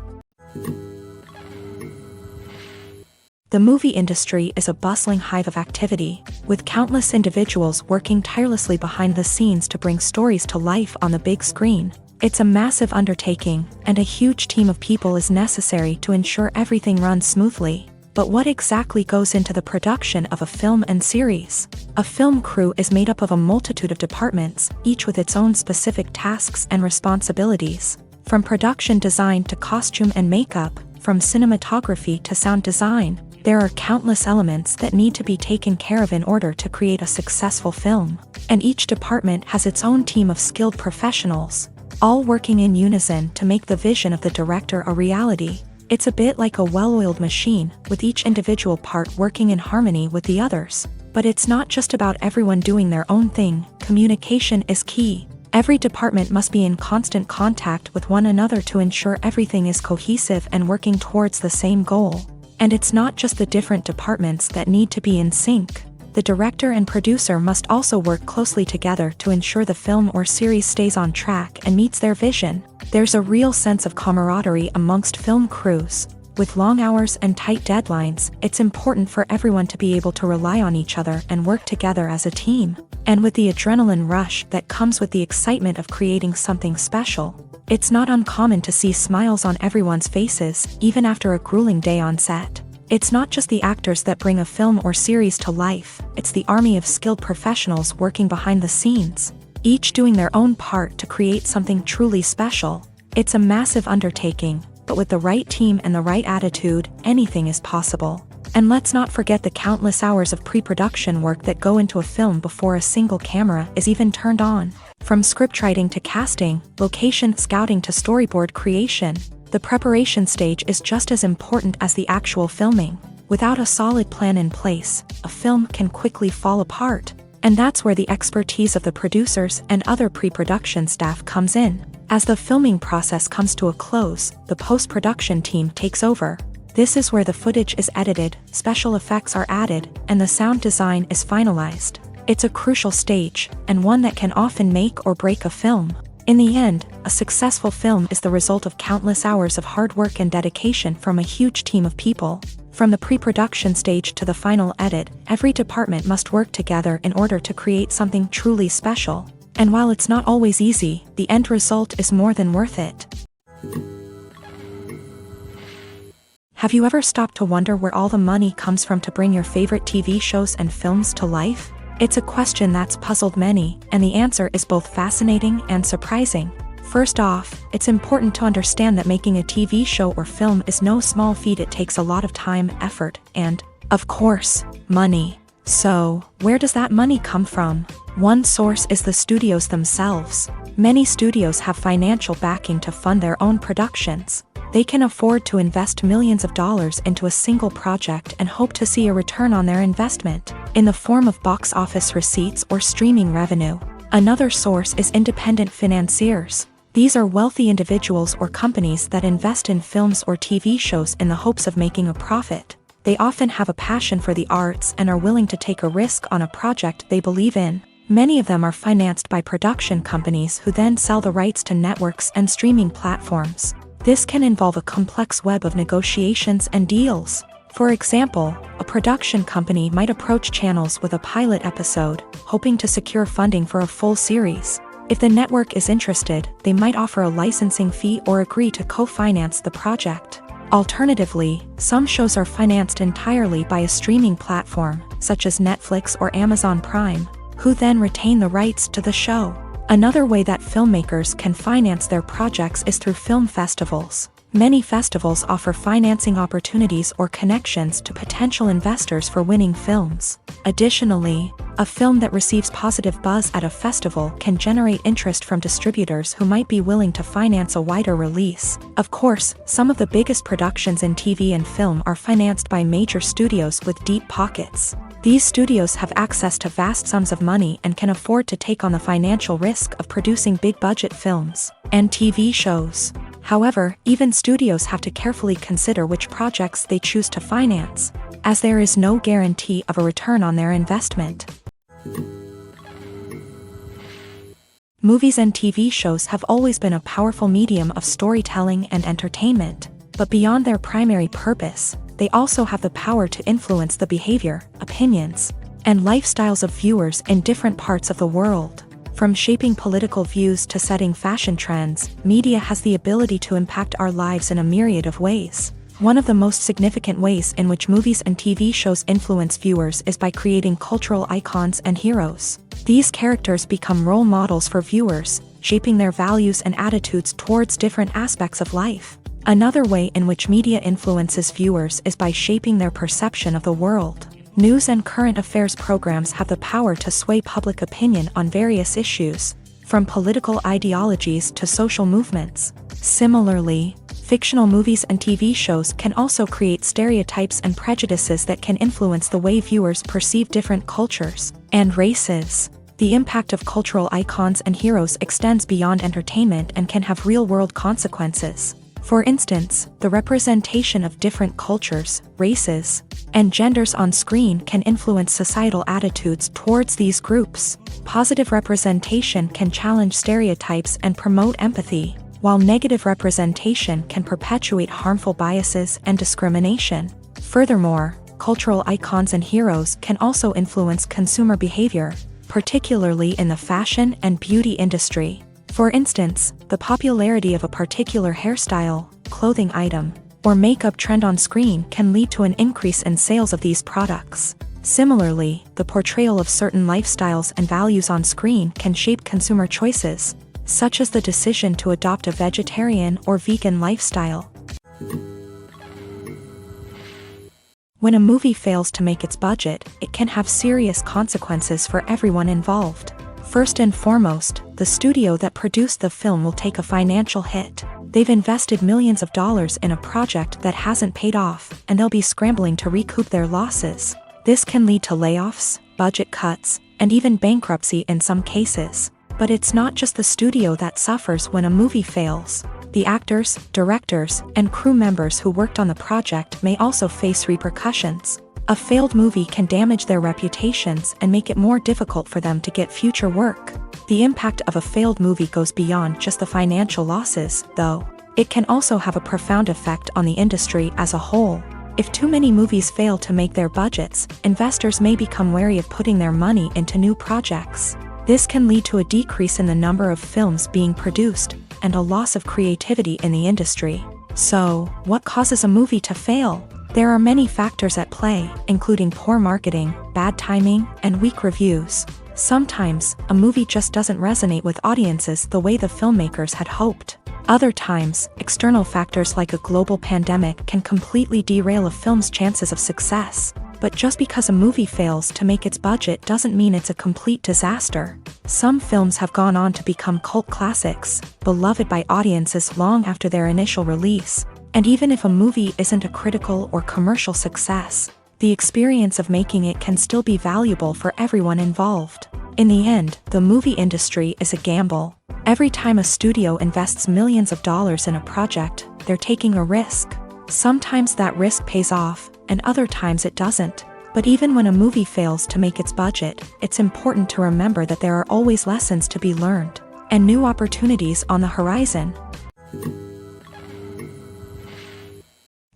The movie industry is a bustling hive of activity, with countless individuals working tirelessly behind the scenes to bring stories to life on the big screen. It's a massive undertaking, and a huge team of people is necessary to ensure everything runs smoothly. But what exactly goes into the production of a film and series? A film crew is made up of a multitude of departments, each with its own specific tasks and responsibilities. From production design to costume and makeup, from cinematography to sound design, there are countless elements that need to be taken care of in order to create a successful film. And each department has its own team of skilled professionals, all working in unison to make the vision of the director a reality. It's a bit like a well-oiled machine, with each individual part working in harmony with the others. But it's not just about everyone doing their own thing. Communication is key. Every department must be in constant contact with one another to ensure everything is cohesive and working towards the same goal. And it's not just the different departments that need to be in sync. The director and producer must also work closely together to ensure the film or series stays on track and meets their vision. There's a real sense of camaraderie amongst film crews. With long hours and tight deadlines, it's important for everyone to be able to rely on each other and work together as a team. And with the adrenaline rush that comes with the excitement of creating something special, it's not uncommon to see smiles on everyone's faces, even after a grueling day on set. It's not just the actors that bring a film or series to life, it's the army of skilled professionals working behind the scenes, each doing their own part to create something truly special. It's a massive undertaking, but with the right team and the right attitude, anything is possible. And let's not forget the countless hours of pre-production work that go into a film before a single camera is even turned on. From scriptwriting to casting, location scouting to storyboard creation, the preparation stage is just as important as the actual filming. Without a solid plan in place, a film can quickly fall apart. And that's where the expertise of the producers and other pre-production staff comes in. As the filming process comes to a close, the post-production team takes over. This is where the footage is edited, special effects are added, and the sound design is finalized. It's a crucial stage, and one that can often make or break a film. In the end, a successful film is the result of countless hours of hard work and dedication from a huge team of people. From the pre-production stage to the final edit, every department must work together in order to create something truly special. And while it's not always easy, the end result is more than worth it. Have you ever stopped to wonder where all the money comes from to bring your favorite TV shows and films to life? It's a question that's puzzled many, and the answer is both fascinating and surprising. First off, it's important to understand that making a TV show or film is no small feat. It takes a lot of time, effort, and, of course, money. So, where does that money come from? One source is the studios themselves. Many studios have financial backing to fund their own productions. They can afford to invest millions of dollars into a single project and hope to see a return on their investment, in the form of box office receipts or streaming revenue. Another source is independent financiers. These are wealthy individuals or companies that invest in films or TV shows in the hopes of making a profit. They often have a passion for the arts and are willing to take a risk on a project they believe in. Many of them are financed by production companies who then sell the rights to networks and streaming platforms. This can involve a complex web of negotiations and deals. For example, a production company might approach channels with a pilot episode, hoping to secure funding for a full series. If the network is interested, they might offer a licensing fee or agree to co-finance the project. Alternatively, some shows are financed entirely by a streaming platform, such as Netflix or Amazon Prime, who then retain the rights to the show. Another way that filmmakers can finance their projects is through film festivals. Many festivals offer financing opportunities or connections to potential investors for winning films. Additionally, a film that receives positive buzz at a festival can generate interest from distributors who might be willing to finance a wider release. Of course, some of the biggest productions in TV and film are financed by major studios with deep pockets. These studios have access to vast sums of money and can afford to take on the financial risk of producing big-budget films and TV shows. However, even studios have to carefully consider which projects they choose to finance, as there is no guarantee of a return on their investment. Movies and TV shows have always been a powerful medium of storytelling and entertainment, but beyond their primary purpose, they also have the power to influence the behavior, opinions, and lifestyles of viewers in different parts of the world. From shaping political views to setting fashion trends, media has the ability to impact our lives in a myriad of ways. One of the most significant ways in which movies and TV shows influence viewers is by creating cultural icons and heroes. These characters become role models for viewers, shaping their values and attitudes towards different aspects of life. Another way in which media influences viewers is by shaping their perception of the world. News and current affairs programs have the power to sway public opinion on various issues, from political ideologies to social movements. Similarly, Fictional movies and TV shows can also create stereotypes and prejudices that can influence the way viewers perceive different cultures and races. The impact of cultural icons and heroes extends beyond entertainment and can have real-world consequences. For instance, the representation of different cultures, races, and genders on screen can influence societal attitudes towards these groups. Positive representation can challenge stereotypes and promote empathy, while negative representation can perpetuate harmful biases and discrimination. Furthermore, cultural icons and heroes can also influence consumer behavior, particularly in the fashion and beauty industry. For instance, the popularity of a particular hairstyle, clothing item, or makeup trend on screen can lead to an increase in sales of these products. Similarly, the portrayal of certain lifestyles and values on screen can shape consumer choices, such as the decision to adopt a vegetarian or vegan lifestyle. When a movie fails to make its budget, it can have serious consequences for everyone involved. First and foremost, the studio that produced the film will take a financial hit. They've invested millions of dollars in a project that hasn't paid off, and they'll be scrambling to recoup their losses. This can lead to layoffs, budget cuts, and even bankruptcy in some cases. But it's not just the studio that suffers when a movie fails. The actors, directors, and crew members who worked on the project may also face repercussions. A failed movie can damage their reputations and make it more difficult for them to get future work. The impact of a failed movie goes beyond just the financial losses, though. It can also have a profound effect on the industry as a whole. If too many movies fail to make their budgets, investors may become wary of putting their money into new projects. This can lead to a decrease in the number of films being produced, and a loss of creativity in the industry. So, what causes a movie to fail? There are many factors at play, including poor marketing, bad timing, and weak reviews. Sometimes, a movie just doesn't resonate with audiences the way the filmmakers had hoped. Other times, external factors like a global pandemic can completely derail a film's chances of success. But just because a movie fails to make its budget doesn't mean it's a complete disaster. Some films have gone on to become cult classics, beloved by audiences long after their initial release. And even if a movie isn't a critical or commercial success, the experience of making it can still be valuable for everyone involved. In the end, the movie industry is a gamble. Every time a studio invests millions of dollars in a project, they're taking a risk. Sometimes that risk pays off, and other times it doesn't. But even when a movie fails to make its budget, it's important to remember that there are always lessons to be learned, and new opportunities on the horizon.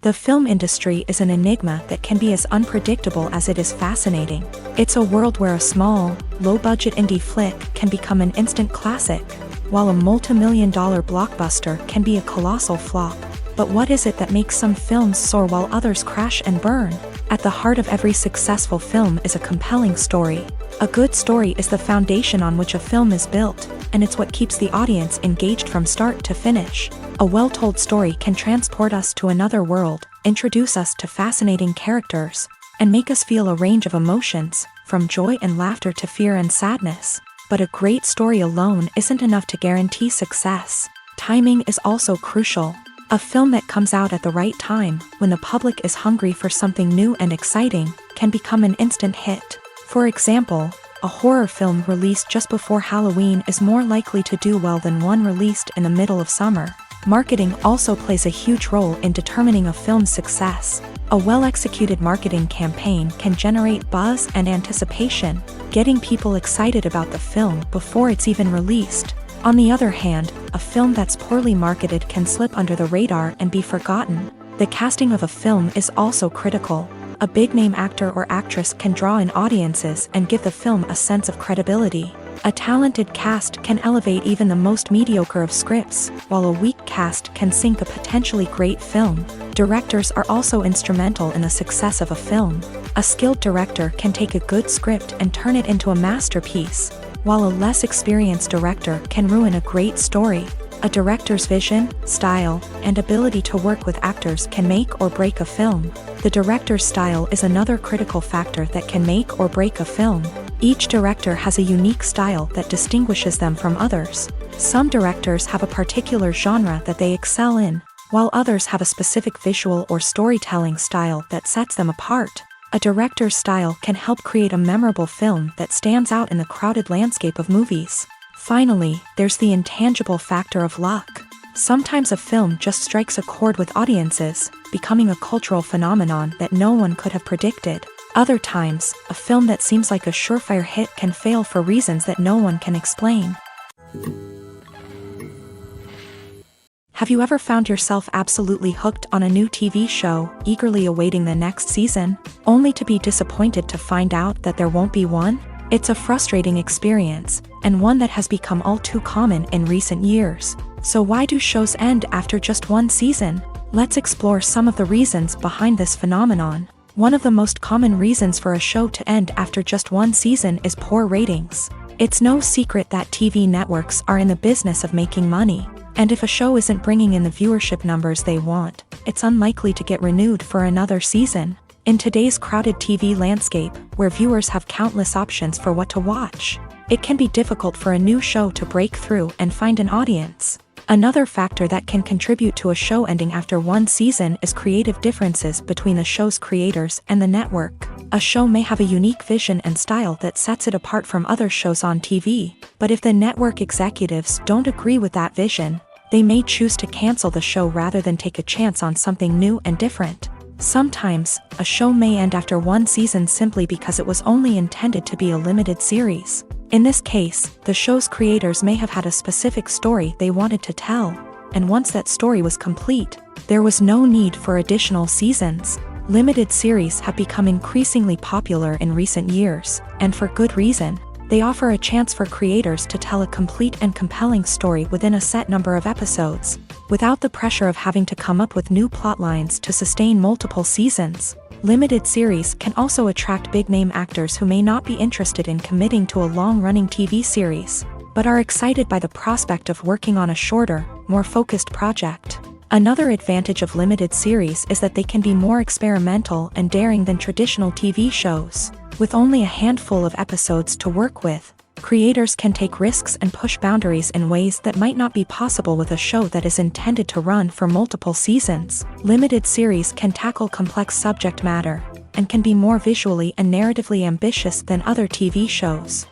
The film industry is an enigma that can be as unpredictable as it is fascinating. It's a world where a small, low-budget indie flick can become an instant classic, while a multi-million-dollar blockbuster can be a colossal flop. But what is it that makes some films soar while others crash and burn? At the heart of every successful film is a compelling story. A good story is the foundation on which a film is built, and it's what keeps the audience engaged from start to finish. A well-told story can transport us to another world, introduce us to fascinating characters, and make us feel a range of emotions, from joy and laughter to fear and sadness. But a great story alone isn't enough to guarantee success. Timing is also crucial. A film that comes out at the right time, when the public is hungry for something new and exciting, can become an instant hit. For example, a horror film released just before Halloween is more likely to do well than one released in the middle of summer. Marketing also plays a huge role in determining a film's success. A well-executed marketing campaign can generate buzz and anticipation, getting people excited about the film before it's even released. On the other hand, a film that's poorly marketed can slip under the radar and be forgotten. The casting of a film is also critical. A big-name actor or actress can draw in audiences and give the film a sense of credibility. A talented cast can elevate even the most mediocre of scripts, while a weak cast can sink a potentially great film. Directors are also instrumental in the success of a film. A skilled director can take a good script and turn it into a masterpiece, while a less experienced director can ruin a great story. A director's vision, style, and ability to work with actors can make or break a film. The director's style is another critical factor that can make or break a film. Each director has a unique style that distinguishes them from others. Some directors have a particular genre that they excel in, while others have a specific visual or storytelling style that sets them apart. A director's style can help create a memorable film that stands out in the crowded landscape of movies. Finally, there's the intangible factor of luck. Sometimes a film just strikes a chord with audiences, becoming a cultural phenomenon that no one could have predicted. Other times, a film that seems like a surefire hit can fail for reasons that no one can explain. Have you ever found yourself absolutely hooked on a new TV show, eagerly awaiting the next season, only to be disappointed to find out that there won't be one? It's a frustrating experience, and one that has become all too common in recent years. So why do shows end after just one season? Let's explore some of the reasons behind this phenomenon. One of the most common reasons for a show to end after just one season is poor ratings. It's no secret that TV networks are in the business of making money. And if a show isn't bringing in the viewership numbers they want, it's unlikely to get renewed for another season. In today's crowded TV landscape, where viewers have countless options for what to watch, it can be difficult for a new show to break through and find an audience. Another factor that can contribute to a show ending after one season is creative differences between the show's creators and the network. A show may have a unique vision and style that sets it apart from other shows on TV, but if the network executives don't agree with that vision, they may choose to cancel the show rather than take a chance on something new and different. Sometimes, a show may end after one season simply because it was only intended to be a limited series. In this case, the show's creators may have had a specific story they wanted to tell, and once that story was complete, there was no need for additional seasons. Limited series have become increasingly popular in recent years, and for good reason. They offer a chance for creators to tell a complete and compelling story within a set number of episodes, without the pressure of having to come up with new plotlines to sustain multiple seasons. Limited series can also attract big-name actors who may not be interested in committing to a long-running TV series, but are excited by the prospect of working on a shorter, more focused project. Another advantage of limited series is that they can be more experimental and daring than traditional TV shows. With only a handful of episodes to work with, creators can take risks and push boundaries in ways that might not be possible with a show that is intended to run for multiple seasons. Limited series can tackle complex subject matter, and can be more visually and narratively ambitious than other TV shows.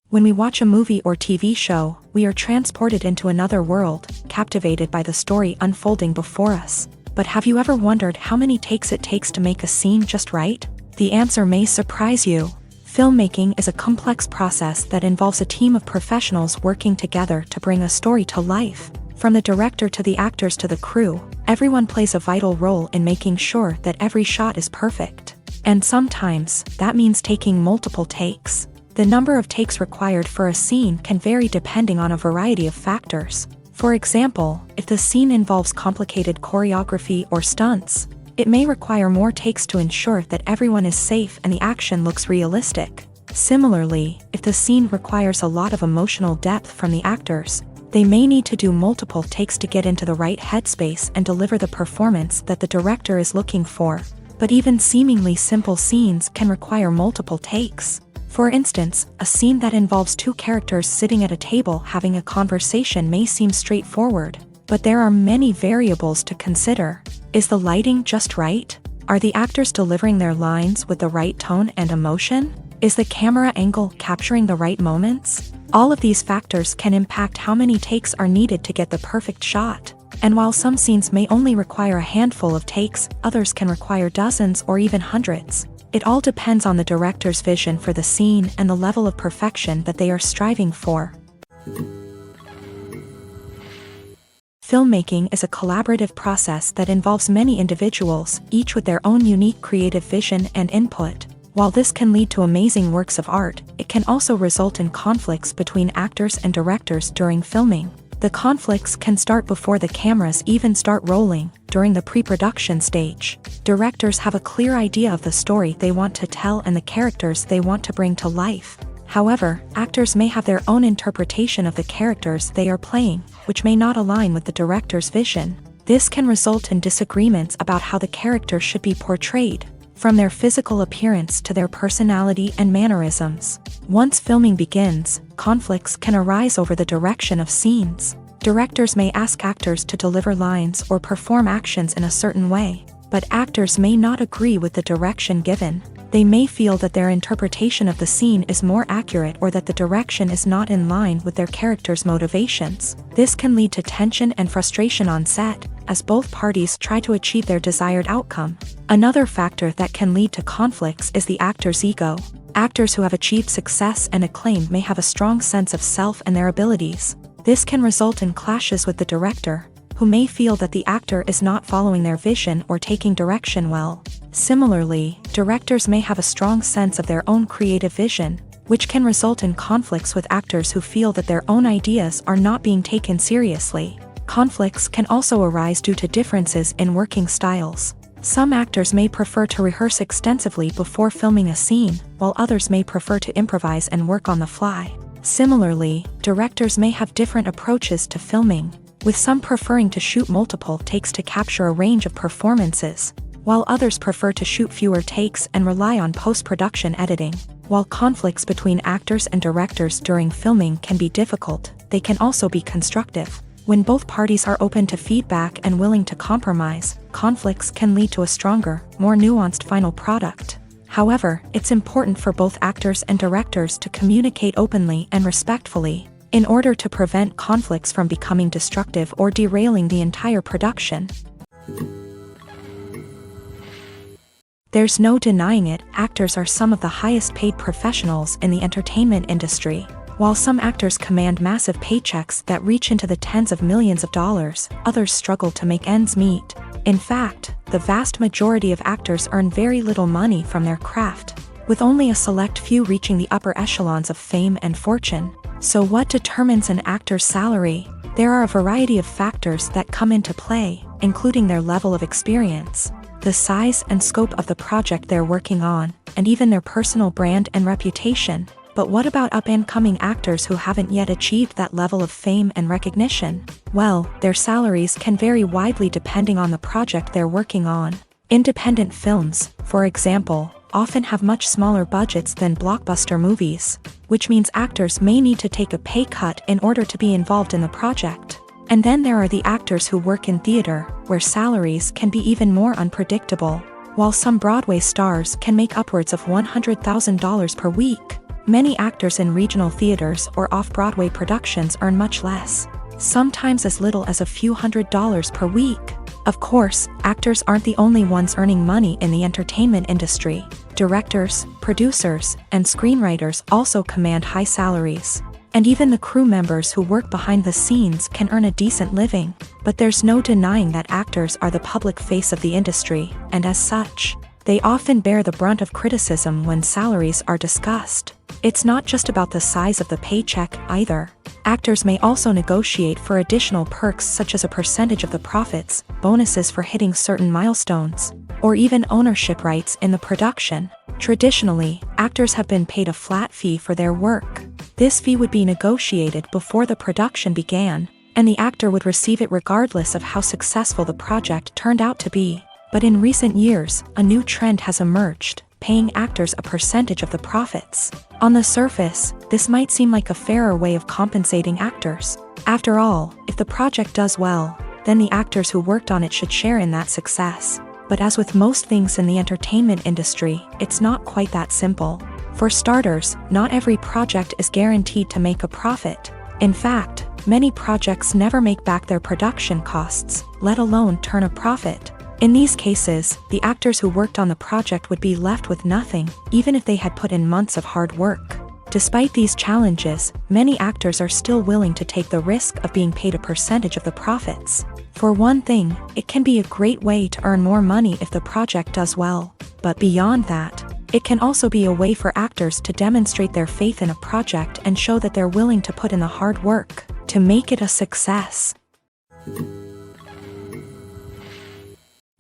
When we watch a movie or TV show, we are transported into another world, captivated by the story unfolding before us. But have you ever wondered how many takes it takes to make a scene just right? The answer may surprise you. Filmmaking is a complex process that involves a team of professionals working together to bring a story to life. From the director to the actors to the crew, everyone plays a vital role in making sure that every shot is perfect. And sometimes, that means taking multiple takes. The number of takes required for a scene can vary depending on a variety of factors. For example, if the scene involves complicated choreography or stunts, it may require more takes to ensure that everyone is safe and the action looks realistic. Similarly, if the scene requires a lot of emotional depth from the actors, they may need to do multiple takes to get into the right headspace and deliver the performance that the director is looking for. But even seemingly simple scenes can require multiple takes. For instance, a scene that involves two characters sitting at a table having a conversation may seem straightforward, but there are many variables to consider. Is the lighting just right? Are the actors delivering their lines with the right tone and emotion? Is the camera angle capturing the right moments? All of these factors can impact how many takes are needed to get the perfect shot. And while some scenes may only require a handful of takes, others can require dozens or even hundreds. It all depends on the director's vision for the scene and the level of perfection that they are striving for. Filmmaking is a collaborative process that involves many individuals, each with their own unique creative vision and input. While this can lead to amazing works of art, it can also result in conflicts between actors and directors during filming. The conflicts can start before the cameras even start rolling, during the pre-production stage. Directors have a clear idea of the story they want to tell and the characters they want to bring to life. However, actors may have their own interpretation of the characters they are playing, which may not align with the director's vision. This can result in disagreements about how the character should be portrayed, from their physical appearance to their personality and mannerisms. Once filming begins, conflicts can arise over the direction of scenes. Directors may ask actors to deliver lines or perform actions in a certain way, but actors may not agree with the direction given. They may feel that their interpretation of the scene is more accurate or that the direction is not in line with their character's motivations. This can lead to tension and frustration on set, as both parties try to achieve their desired outcome. Another factor that can lead to conflicts is the actor's ego. Actors who have achieved success and acclaim may have a strong sense of self and their abilities. This can result in clashes with the director, who may feel that the actor is not following their vision or taking direction well. Similarly, directors may have a strong sense of their own creative vision, which can result in conflicts with actors who feel that their own ideas are not being taken seriously. Conflicts can also arise due to differences in working styles. Some actors may prefer to rehearse extensively before filming a scene, while others may prefer to improvise and work on the fly. Similarly, directors may have different approaches to filming, with some preferring to shoot multiple takes to capture a range of performances, while others prefer to shoot fewer takes and rely on post-production editing. While conflicts between actors and directors during filming can be difficult, they can also be constructive. When both parties are open to feedback and willing to compromise, conflicts can lead to a stronger, more nuanced final product. However, it's important for both actors and directors to communicate openly and respectfully, in order to prevent conflicts from becoming destructive or derailing the entire production. There's no denying it, actors are some of the highest paid professionals in the entertainment industry. While some actors command massive paychecks that reach into the tens of millions of dollars, others struggle to make ends meet. In fact, the vast majority of actors earn very little money from their craft, with only a select few reaching the upper echelons of fame and fortune. So what determines an actor's salary? There are a variety of factors that come into play, including their level of experience, the size and scope of the project they're working on, and even their personal brand and reputation. But what about up-and-coming actors who haven't yet achieved that level of fame and recognition? Well, their salaries can vary widely depending on the project they're working on. Independent films, for example, often have much smaller budgets than blockbuster movies, which means actors may need to take a pay cut in order to be involved in the project. And then there are the actors who work in theater, where salaries can be even more unpredictable. While some Broadway stars can make upwards of $100,000 per week, many actors in regional theaters or off-Broadway productions earn much less, sometimes as little as a few $100s per week. Of course, actors aren't the only ones earning money in the entertainment industry. Directors, producers, and screenwriters also command high salaries. And even the crew members who work behind the scenes can earn a decent living. But there's no denying that actors are the public face of the industry, and as such, they often bear the brunt of criticism when salaries are discussed. It's not just about the size of the paycheck either. Actors may also negotiate for additional perks such as a percentage of the profits, bonuses for hitting certain milestones, or even ownership rights in the production. Traditionally, actors have been paid a flat fee for their work. This fee would be negotiated before the production began, and the actor would receive it regardless of how successful the project turned out to be. But in recent years, a new trend has emerged, paying actors a percentage of the profits. On the surface, this might seem like a fairer way of compensating actors. After all, if the project does well, then the actors who worked on it should share in that success. But as with most things in the entertainment industry, it's not quite that simple. For starters, not every project is guaranteed to make a profit. In fact, many projects never make back their production costs, let alone turn a profit. In these cases, the actors who worked on the project would be left with nothing, even if they had put in months of hard work. Despite these challenges, many actors are still willing to take the risk of being paid a percentage of the profits. For one thing, it can be a great way to earn more money if the project does well. But beyond that, it can also be a way for actors to demonstrate their faith in a project and show that they're willing to put in the hard work to make it a success.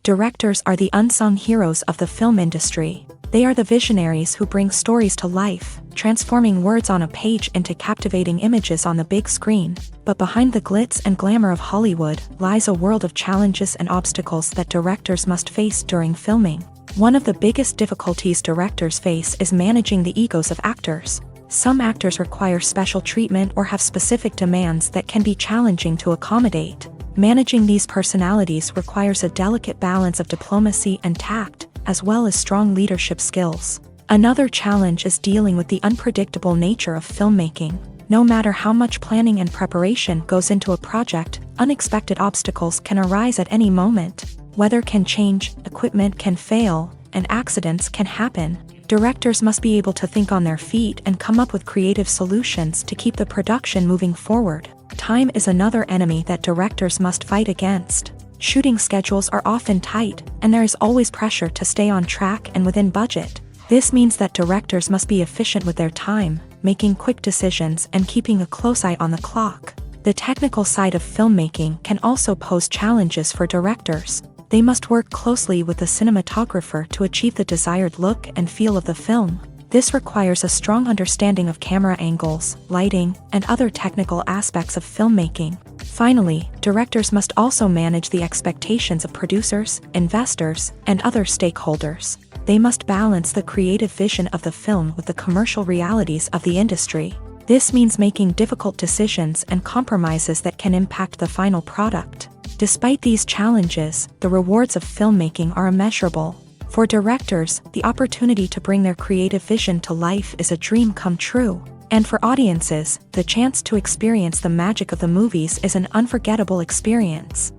Directors are the unsung heroes of the film industry. They are the visionaries who bring stories to life, transforming words on a page into captivating images on the big screen. But behind the glitz and glamour of Hollywood lies a world of challenges and obstacles that directors must face during filming. One of the biggest difficulties directors face is managing the egos of actors. Some actors require special treatment or have specific demands that can be challenging to accommodate. Managing these personalities requires a delicate balance of diplomacy and tact, as well as strong leadership skills. Another challenge is dealing with the unpredictable nature of filmmaking. No matter how much planning and preparation goes into a project, unexpected obstacles can arise at any moment. Weather can change, equipment can fail, and accidents can happen. Directors must be able to think on their feet and come up with creative solutions to keep the production moving forward. Time is another enemy that directors must fight against. Shooting schedules are often tight, and there is always pressure to stay on track and within budget. This means that directors must be efficient with their time, making quick decisions and keeping a close eye on the clock. The technical side of filmmaking can also pose challenges for directors. They must work closely with the cinematographer to achieve the desired look and feel of the film. This requires a strong understanding of camera angles, lighting, and other technical aspects of filmmaking. Finally, directors must also manage the expectations of producers, investors, and other stakeholders. They must balance the creative vision of the film with the commercial realities of the industry. This means making difficult decisions and compromises that can impact the final product. Despite these challenges, the rewards of filmmaking are immeasurable. For directors, the opportunity to bring their creative vision to life is a dream come true. And for audiences, the chance to experience the magic of the movies is an unforgettable experience.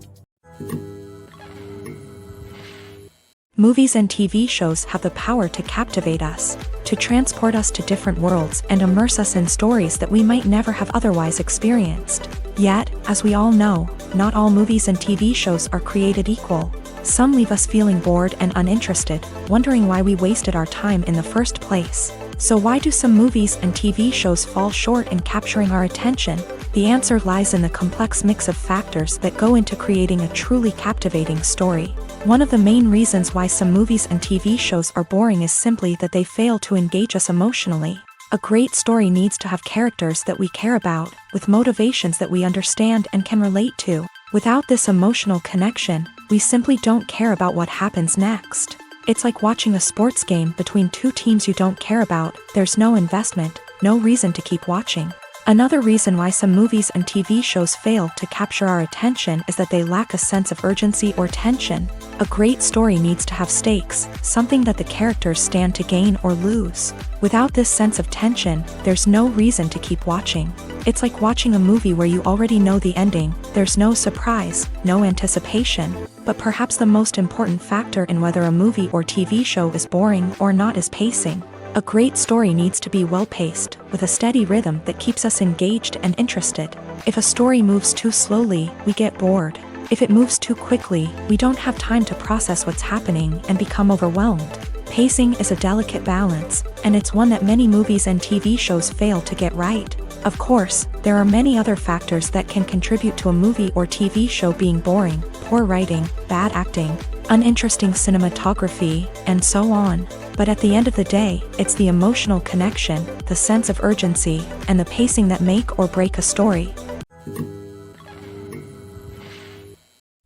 Movies and TV shows have the power to captivate us, to transport us to different worlds and immerse us in stories that we might never have otherwise experienced. Yet, as we all know, not all movies and TV shows are created equal. Some leave us feeling bored and uninterested, wondering why we wasted our time in the first place. So why do some movies and TV shows fall short in capturing our attention? The answer lies in the complex mix of factors that go into creating a truly captivating story. One of the main reasons why some movies and TV shows are boring is simply that they fail to engage us emotionally. A great story needs to have characters that we care about, with motivations that we understand and can relate to. Without this emotional connection, we simply don't care about what happens next. It's like watching a sports game between two teams you don't care about. There's no investment, no reason to keep watching. Another reason why some movies and TV shows fail to capture our attention is that they lack a sense of urgency or tension. A great story needs to have stakes, something that the characters stand to gain or lose. Without this sense of tension, there's no reason to keep watching. It's like watching a movie where you already know the ending. There's no surprise, no anticipation. But perhaps the most important factor in whether a movie or TV show is boring or not is pacing. A great story needs to be well-paced, with a steady rhythm that keeps us engaged and interested. If a story moves too slowly, we get bored. If it moves too quickly, we don't have time to process what's happening and become overwhelmed. Pacing is a delicate balance, and it's one that many movies and TV shows fail to get right. Of course, there are many other factors that can contribute to a movie or TV show being boring: poor writing, bad acting, uninteresting cinematography, and so on. But at the end of the day, it's the emotional connection, the sense of urgency, and the pacing that make or break a story.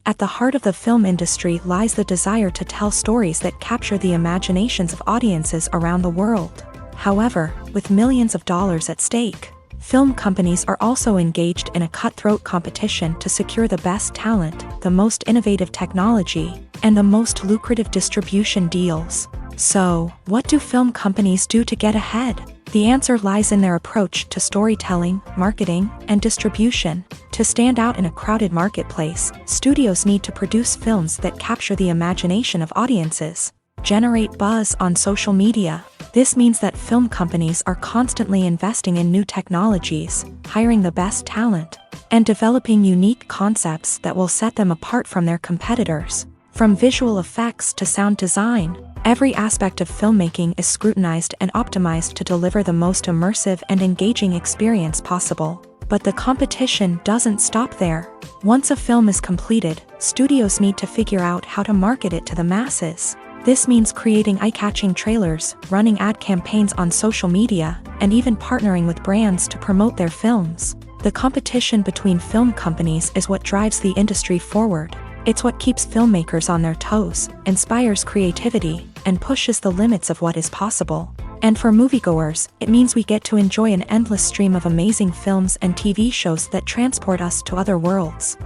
At the heart of the film industry lies the desire to tell stories that capture the imaginations of audiences around the world. However, with millions of dollars at stake, film companies are also engaged in a cutthroat competition to secure the best talent, the most innovative technology, and the most lucrative distribution deals. So, what do film companies do to get ahead? The answer lies in their approach to storytelling, marketing, and distribution. To stand out in a crowded marketplace, studios need to produce films that capture the imagination of audiences, generate buzz on social media. This means that film companies are constantly investing in new technologies, hiring the best talent, and developing unique concepts that will set them apart from their competitors. From visual effects to sound design, every aspect of filmmaking is scrutinized and optimized to deliver the most immersive and engaging experience possible. But the competition doesn't stop there. Once a film is completed, studios need to figure out how to market it to the masses. This means creating eye-catching trailers, running ad campaigns on social media, and even partnering with brands to promote their films. The competition between film companies is what drives the industry forward. It's what keeps filmmakers on their toes, inspires creativity, and pushes the limits of what is possible. And for moviegoers, it means we get to enjoy an endless stream of amazing films and TV shows that transport us to other worlds.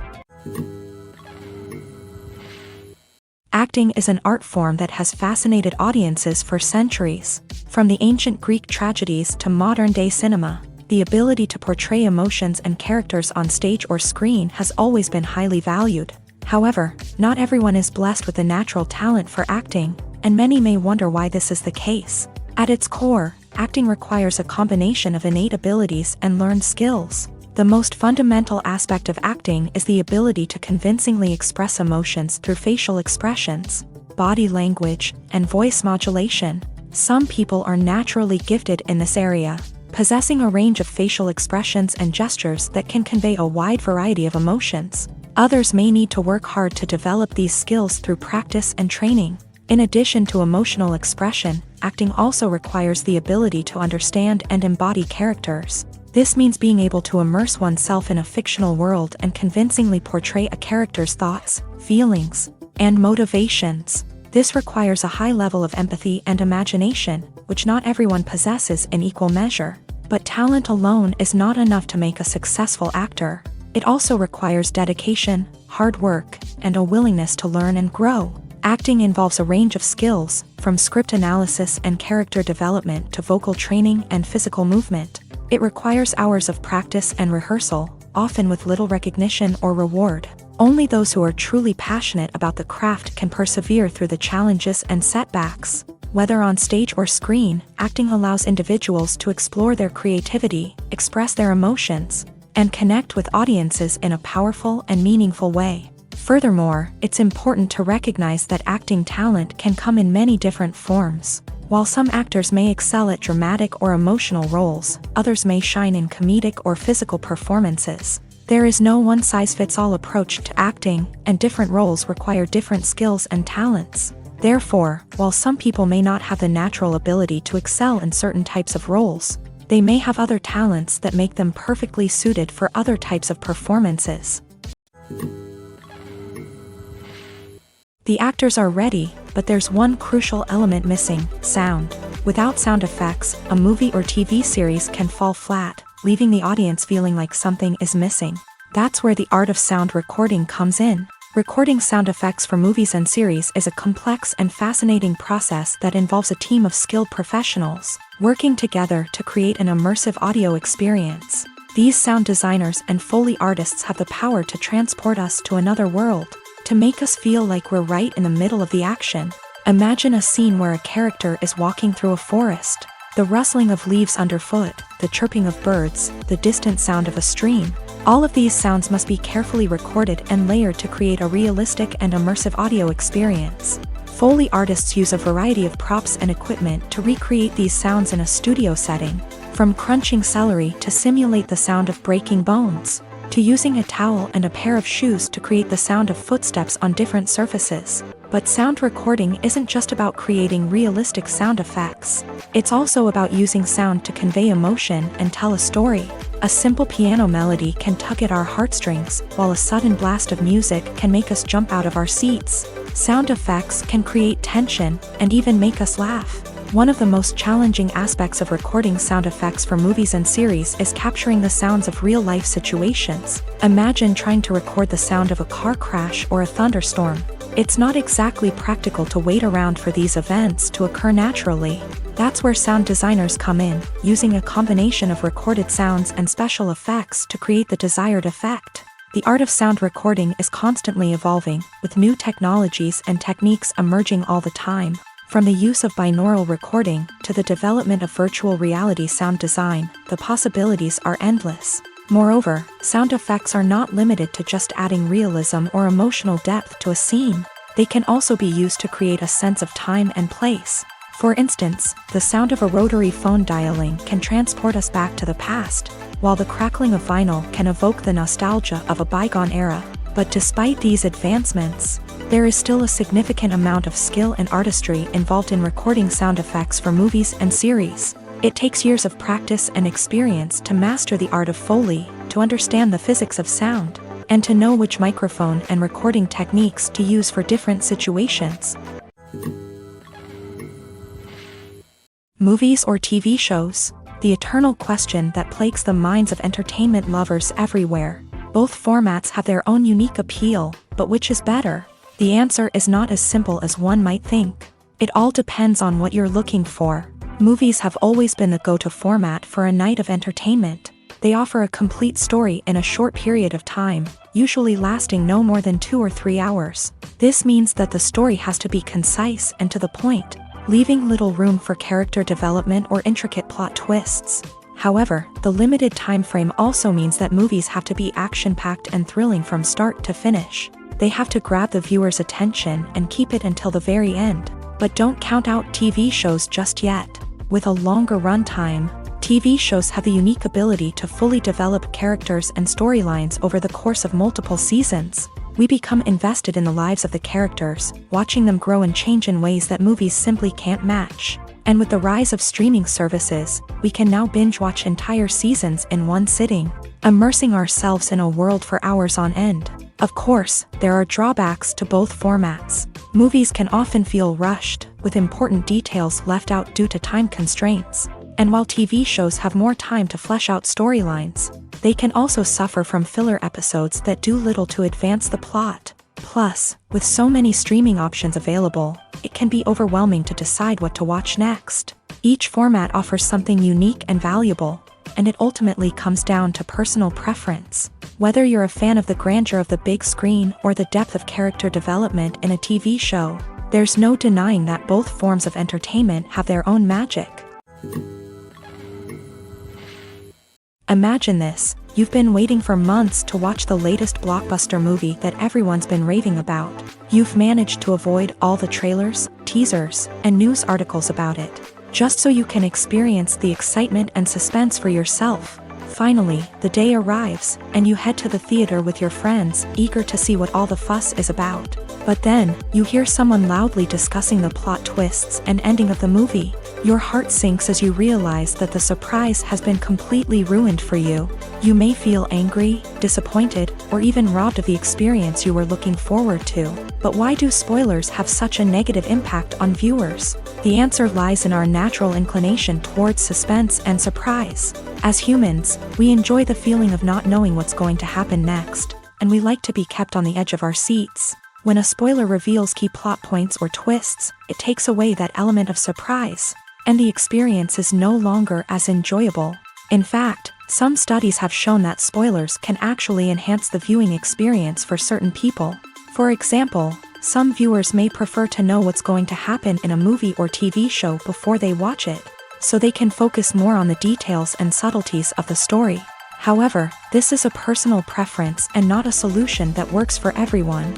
Acting is an art form that has fascinated audiences for centuries. From the ancient Greek tragedies to modern-day cinema, the ability to portray emotions and characters on stage or screen has always been highly valued. However, not everyone is blessed with a natural talent for acting, and many may wonder why this is the case. At its core, acting requires a combination of innate abilities and learned skills. The most fundamental aspect of acting is the ability to convincingly express emotions through facial expressions, body language, and voice modulation. Some people are naturally gifted in this area, possessing a range of facial expressions and gestures that can convey a wide variety of emotions. Others may need to work hard to develop these skills through practice and training. In addition to emotional expression, acting also requires the ability to understand and embody characters. This means being able to immerse oneself in a fictional world and convincingly portray a character's thoughts, feelings, and motivations. This requires a high level of empathy and imagination, which not everyone possesses in equal measure. But talent alone is not enough to make a successful actor. It also requires dedication, hard work, and a willingness to learn and grow. Acting involves a range of skills, from script analysis and character development to vocal training and physical movement. It requires hours of practice and rehearsal, often with little recognition or reward. Only those who are truly passionate about the craft can persevere through the challenges and setbacks. Whether on stage or screen, acting allows individuals to explore their creativity, express their emotions, and connect with audiences in a powerful and meaningful way. Furthermore, it's important to recognize that acting talent can come in many different forms. While some actors may excel at dramatic or emotional roles, others may shine in comedic or physical performances. There is no one-size-fits-all approach to acting, and different roles require different skills and talents. Therefore, while some people may not have the natural ability to excel in certain types of roles, they may have other talents that make them perfectly suited for other types of performances. The actors are ready, but there's one crucial element missing: sound. Without sound effects, a movie or TV series can fall flat, leaving the audience feeling like something is missing. That's where the art of sound recording comes in. Recording sound effects for movies and series is a complex and fascinating process that involves a team of skilled professionals working together to create an immersive audio experience. These sound designers and Foley artists have the power to transport us to another world, to make us feel like we're right in the middle of the action. Imagine a scene where a character is walking through a forest. The rustling of leaves underfoot, the chirping of birds, the distant sound of a stream. All of these sounds must be carefully recorded and layered to create a realistic and immersive audio experience. Foley artists use a variety of props and equipment to recreate these sounds in a studio setting, from crunching celery to simulate the sound of breaking bones, to using a towel and a pair of shoes to create the sound of footsteps on different surfaces. But sound recording isn't just about creating realistic sound effects. It's also about using sound to convey emotion and tell a story. A simple piano melody can tug at our heartstrings, while a sudden blast of music can make us jump out of our seats. Sound effects can create tension and even make us laugh. One of the most challenging aspects of recording sound effects for movies and series is capturing the sounds of real-life situations. Imagine trying to record the sound of a car crash or a thunderstorm. It's not exactly practical to wait around for these events to occur naturally. That's where sound designers come in, using a combination of recorded sounds and special effects to create the desired effect. The art of sound recording is constantly evolving, with new technologies and techniques emerging all the time. From the use of binaural recording to the development of virtual reality sound design, the possibilities are endless. Moreover, sound effects are not limited to just adding realism or emotional depth to a scene. They can also be used to create a sense of time and place. For instance, the sound of a rotary phone dialing can transport us back to the past, while the crackling of vinyl can evoke the nostalgia of a bygone era. But despite these advancements, there is still a significant amount of skill and artistry involved in recording sound effects for movies and series. It takes years of practice and experience to master the art of Foley, to understand the physics of sound, and to know which microphone and recording techniques to use for different situations. Movies or TV shows? The eternal question that plagues the minds of entertainment lovers everywhere. Both formats have their own unique appeal, but which is better? The answer is not as simple as one might think. It all depends on what you're looking for. Movies have always been the go-to format for a night of entertainment. They offer a complete story in a short period of time, usually lasting no more than 2 or 3 hours. This means that the story has to be concise and to the point, leaving little room for character development or intricate plot twists. However, the limited time frame also means that movies have to be action-packed and thrilling from start to finish. They have to grab the viewer's attention and keep it until the very end. But don't count out TV shows just yet. With a longer runtime, TV shows have the unique ability to fully develop characters and storylines over the course of multiple seasons. We become invested in the lives of the characters, watching them grow and change in ways that movies simply can't match. And with the rise of streaming services, we can now binge-watch entire seasons in one sitting, immersing ourselves in a world for hours on end. Of course, there are drawbacks to both formats. Movies can often feel rushed, with important details left out due to time constraints. And while TV shows have more time to flesh out storylines, they can also suffer from filler episodes that do little to advance the plot. Plus, with so many streaming options available, it can be overwhelming to decide what to watch next. Each format offers something unique and valuable, and it ultimately comes down to personal preference. Whether you're a fan of the grandeur of the big screen or the depth of character development in a TV show, there's no denying that both forms of entertainment have their own magic. Imagine this: you've been waiting for months to watch the latest blockbuster movie that everyone's been raving about. You've managed to avoid all the trailers, teasers, and news articles about it, just so you can experience the excitement and suspense for yourself. Finally, the day arrives, and you head to the theater with your friends, eager to see what all the fuss is about. But then, you hear someone loudly discussing the plot twists and ending of the movie. Your heart sinks as you realize that the surprise has been completely ruined for you. You may feel angry, disappointed, or even robbed of the experience you were looking forward to. But why do spoilers have such a negative impact on viewers? The answer lies in our natural inclination towards suspense and surprise. As humans, we enjoy the feeling of not knowing what's going to happen next, and we like to be kept on the edge of our seats. When a spoiler reveals key plot points or twists, it takes away that element of surprise, and the experience is no longer as enjoyable. In fact, some studies have shown that spoilers can actually enhance the viewing experience for certain people. For example, some viewers may prefer to know what's going to happen in a movie or TV show before they watch it, so they can focus more on the details and subtleties of the story. However, this is a personal preference and not a solution that works for everyone.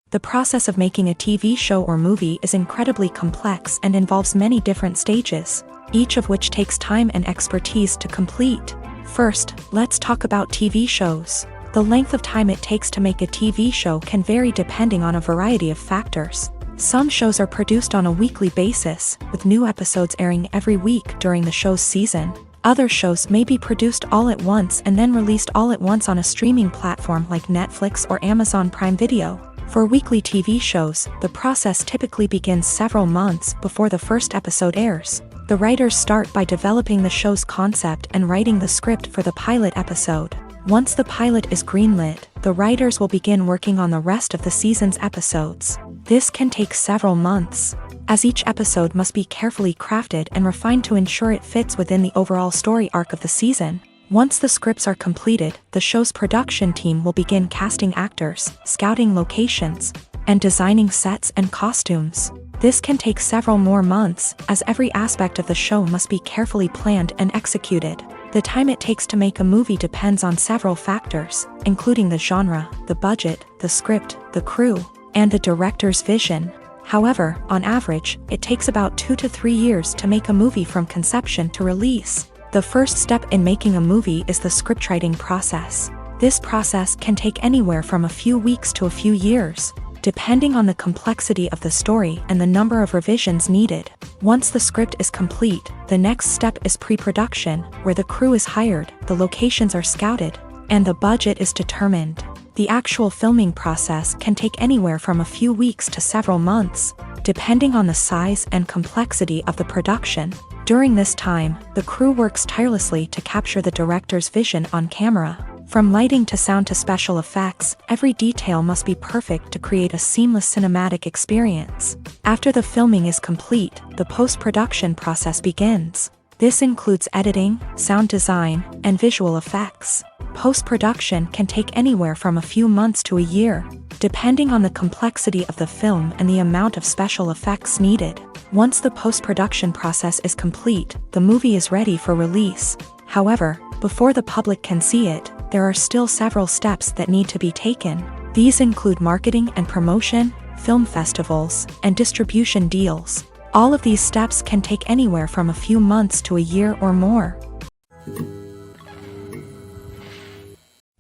The process of making a TV show or movie is incredibly complex and involves many different stages, each of which takes time and expertise to complete. First, let's talk about TV shows. The length of time it takes to make a TV show can vary depending on a variety of factors. Some shows are produced on a weekly basis, with new episodes airing every week during the show's season. Other shows may be produced all at once and then released all at once on a streaming platform like Netflix or Amazon Prime Video. For weekly TV shows, the process typically begins several months before the first episode airs. The writers start by developing the show's concept and writing the script for the pilot episode. Once the pilot is greenlit, the writers will begin working on the rest of the season's episodes. This can take several months, as each episode must be carefully crafted and refined to ensure it fits within the overall story arc of the season. Once the scripts are completed, the show's production team will begin casting actors, scouting locations, and designing sets and costumes. This can take several more months, as every aspect of the show must be carefully planned and executed. The time it takes to make a movie depends on several factors, including the genre, the budget, the script, the crew, and the director's vision. However, on average, it takes about 2 to 3 years to make a movie from conception to release. The first step in making a movie is the scriptwriting process. This process can take anywhere from a few weeks to a few years, depending on the complexity of the story and the number of revisions needed. Once the script is complete, the next step is pre-production, where the crew is hired, the locations are scouted, and the budget is determined. The actual filming process can take anywhere from a few weeks to several months, depending on the size and complexity of the production. During this time, the crew works tirelessly to capture the director's vision on camera. From lighting to sound to special effects, every detail must be perfect to create a seamless cinematic experience. After the filming is complete, the post-production process begins. This includes editing, sound design, and visual effects. Post-production can take anywhere from a few months to a year, depending on the complexity of the film and the amount of special effects needed. Once the post-production process is complete, the movie is ready for release. However, before the public can see it, there are still several steps that need to be taken. These include marketing and promotion, film festivals, and distribution deals. All of these steps can take anywhere from a few months to a year or more.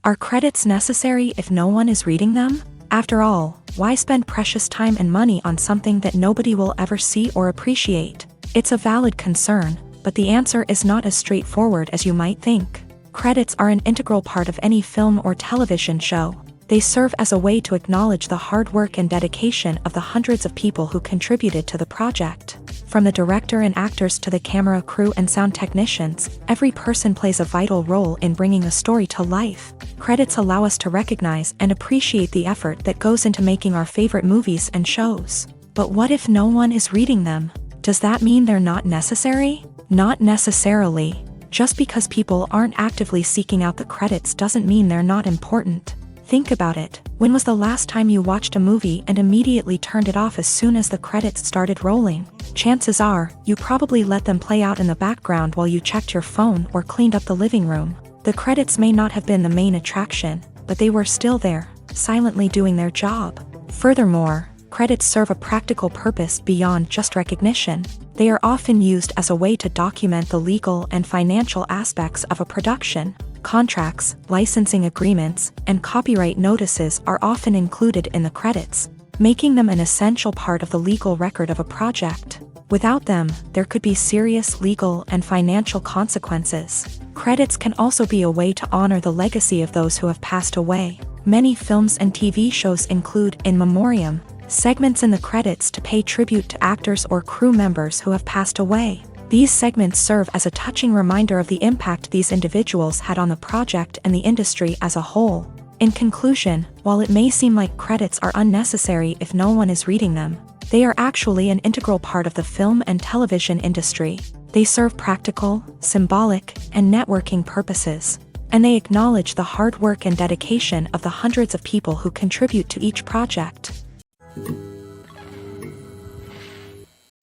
Are credits necessary if no one is reading them? After all, why spend precious time and money on something that nobody will ever see or appreciate? It's a valid concern, but the answer is not as straightforward as you might think. Credits are an integral part of any film or television show. They serve as a way to acknowledge the hard work and dedication of the hundreds of people who contributed to the project. From the director and actors to the camera crew and sound technicians, every person plays a vital role in bringing a story to life. Credits allow us to recognize and appreciate the effort that goes into making our favorite movies and shows. But what if no one is reading them? Does that mean they're not necessary? Not necessarily. Just because people aren't actively seeking out the credits doesn't mean they're not important. Think about it. When was the last time you watched a movie and immediately turned it off as soon as the credits started rolling? Chances are, you probably let them play out in the background while you checked your phone or cleaned up the living room. The credits may not have been the main attraction, but they were still there, silently doing their job. Furthermore, credits serve a practical purpose beyond just recognition. They are often used as a way to document the legal and financial aspects of a production. Contracts, licensing agreements, and copyright notices are often included in the credits, making them an essential part of the legal record of a project. Without them, there could be serious legal and financial consequences. Credits can also be a way to honor the legacy of those who have passed away. Many films and TV shows include in memoriam segments in the credits to pay tribute to actors or crew members who have passed away. These segments serve as a touching reminder of the impact these individuals had on the project and the industry as a whole. In conclusion, while it may seem like credits are unnecessary if no one is reading them, they are actually an integral part of the film and television industry. They serve practical, symbolic, and networking purposes, and they acknowledge the hard work and dedication of the hundreds of people who contribute to each project.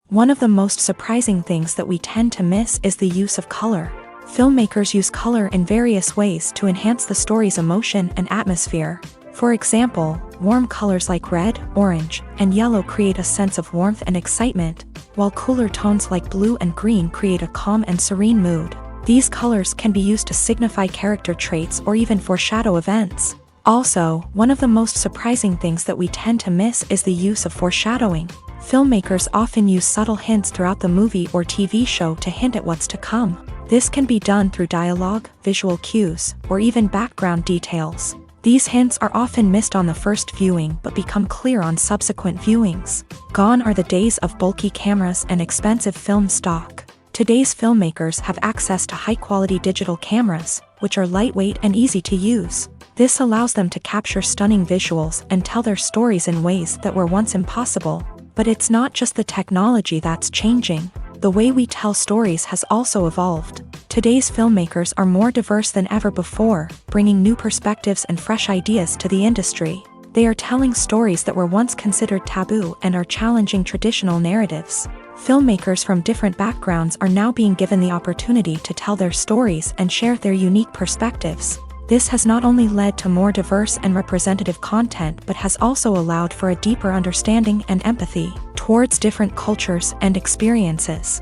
One of the most surprising things that we tend to miss is the use of color. Filmmakers use color in various ways to enhance the story's emotion and atmosphere. For example, warm colors like red, orange, and yellow create a sense of warmth and excitement, while cooler tones like blue and green create a calm and serene mood. These colors can be used to signify character traits or even foreshadow events. Also, one of the most surprising things that we tend to miss is the use of foreshadowing. Filmmakers often use subtle hints throughout the movie or TV show to hint at what's to come. This can be done through dialogue, visual cues, or even background details. These hints are often missed on the first viewing but become clear on subsequent viewings. Gone are the days of bulky cameras and expensive film stock. Today's filmmakers have access to high-quality digital cameras, which are lightweight and easy to use. This allows them to capture stunning visuals and tell their stories in ways that were once impossible. But it's not just the technology that's changing. The way we tell stories has also evolved. Today's filmmakers are more diverse than ever before, bringing new perspectives and fresh ideas to the industry. They are telling stories that were once considered taboo and are challenging traditional narratives. Filmmakers from different backgrounds are now being given the opportunity to tell their stories and share their unique perspectives. This has not only led to more diverse and representative content but has also allowed for a deeper understanding and empathy towards different cultures and experiences.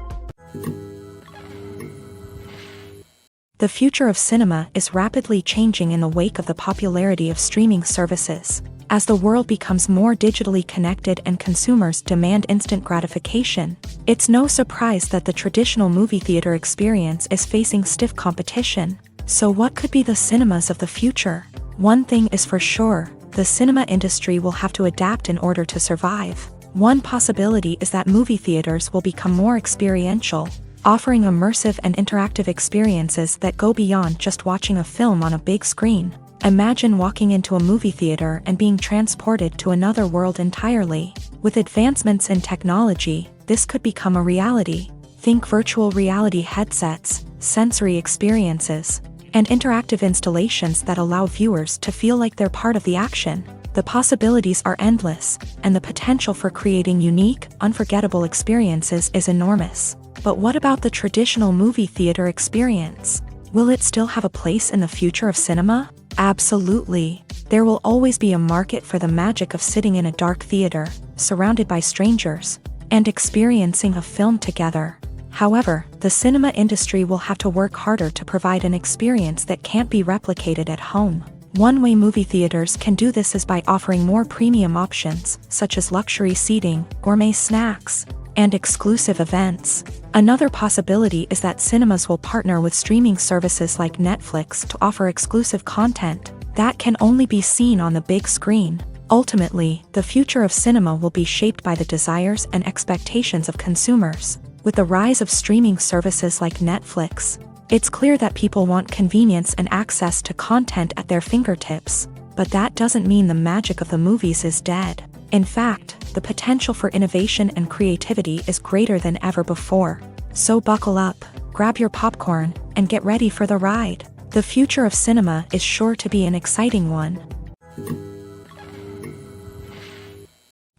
The future of cinema is rapidly changing in the wake of the popularity of streaming services. As the world becomes more digitally connected and consumers demand instant gratification, it's no surprise that the traditional movie theater experience is facing stiff competition. So what could be the cinemas of the future? One thing is for sure, the cinema industry will have to adapt in order to survive. One possibility is that movie theaters will become more experiential, offering immersive and interactive experiences that go beyond just watching a film on a big screen. Imagine walking into a movie theater and being transported to another world entirely. With advancements in technology, this could become a reality. Think virtual reality headsets, sensory experiences, and interactive installations that allow viewers to feel like they're part of the action. The possibilities are endless, and the potential for creating unique, unforgettable experiences is enormous. But what about the traditional movie theater experience? Will it still have a place in the future of cinema? Absolutely. There will always be a market for the magic of sitting in a dark theater, surrounded by strangers, and experiencing a film together. However, the cinema industry will have to work harder to provide an experience that can't be replicated at home. One way movie theaters can do this is by offering more premium options, such as luxury seating, gourmet snacks, and exclusive events. Another possibility is that cinemas will partner with streaming services like Netflix to offer exclusive content that can only be seen on the big screen. Ultimately, the future of cinema will be shaped by the desires and expectations of consumers. With the rise of streaming services like Netflix, it's clear that people want convenience and access to content at their fingertips. But that doesn't mean the magic of the movies is dead. In fact, the potential for innovation and creativity is greater than ever before. So buckle up, grab your popcorn, and get ready for the ride. The future of cinema is sure to be an exciting one.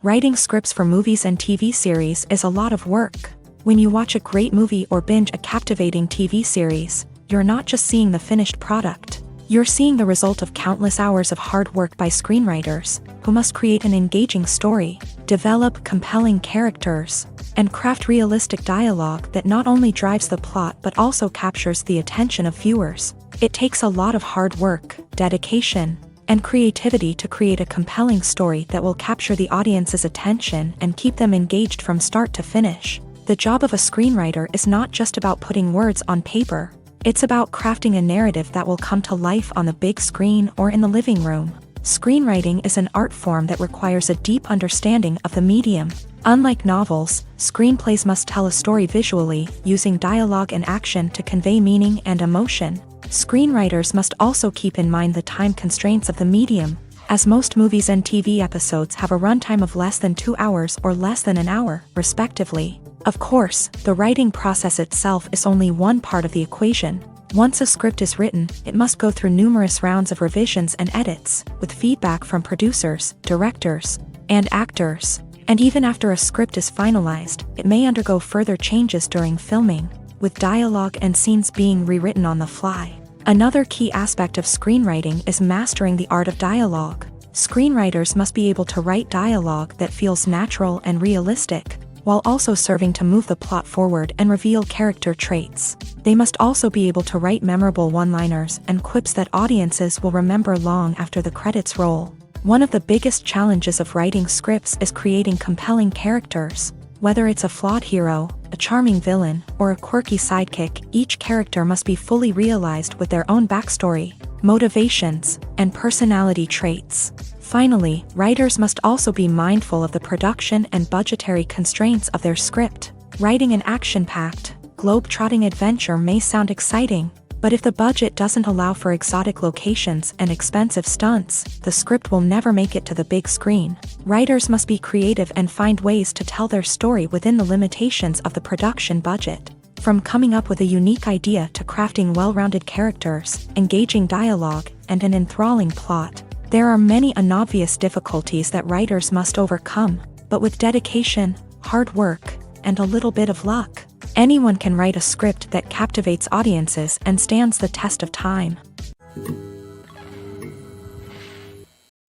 Writing scripts for movies and TV series is a lot of work. When you watch a great movie or binge a captivating TV series, you're not just seeing the finished product. You're seeing the result of countless hours of hard work by screenwriters, who must create an engaging story, develop compelling characters, and craft realistic dialogue that not only drives the plot but also captures the attention of viewers. It takes a lot of hard work, dedication, and creativity to create a compelling story that will capture the audience's attention and keep them engaged from start to finish. The job of a screenwriter is not just about putting words on paper. It's about crafting a narrative that will come to life on the big screen or in the living room. Screenwriting is an art form that requires a deep understanding of the medium. Unlike novels, screenplays must tell a story visually, using dialogue and action to convey meaning and emotion. Screenwriters must also keep in mind the time constraints of the medium, as most movies and TV episodes have a runtime of less than 2 hours or less than an hour, respectively. Of course, the writing process itself is only one part of the equation. Once a script is written, it must go through numerous rounds of revisions and edits, with feedback from producers, directors, and actors. And even after a script is finalized, it may undergo further changes during filming, with dialogue and scenes being rewritten on the fly. Another key aspect of screenwriting is mastering the art of dialogue. Screenwriters must be able to write dialogue that feels natural and realistic, while also serving to move the plot forward and reveal character traits. They must also be able to write memorable one-liners and quips that audiences will remember long after the credits roll. One of the biggest challenges of writing scripts is creating compelling characters. Whether it's a flawed hero, a charming villain, or a quirky sidekick, each character must be fully realized with their own backstory, motivations, and personality traits. Finally, writers must also be mindful of the production and budgetary constraints of their script. Writing an action-packed, globe-trotting adventure may sound exciting, but if the budget doesn't allow for exotic locations and expensive stunts, the script will never make it to the big screen. Writers must be creative and find ways to tell their story within the limitations of the production budget. From coming up with a unique idea to crafting well-rounded characters, engaging dialogue, and an enthralling plot, there are many unobvious difficulties that writers must overcome, but with dedication, hard work, and a little bit of luck, anyone can write a script that captivates audiences and stands the test of time.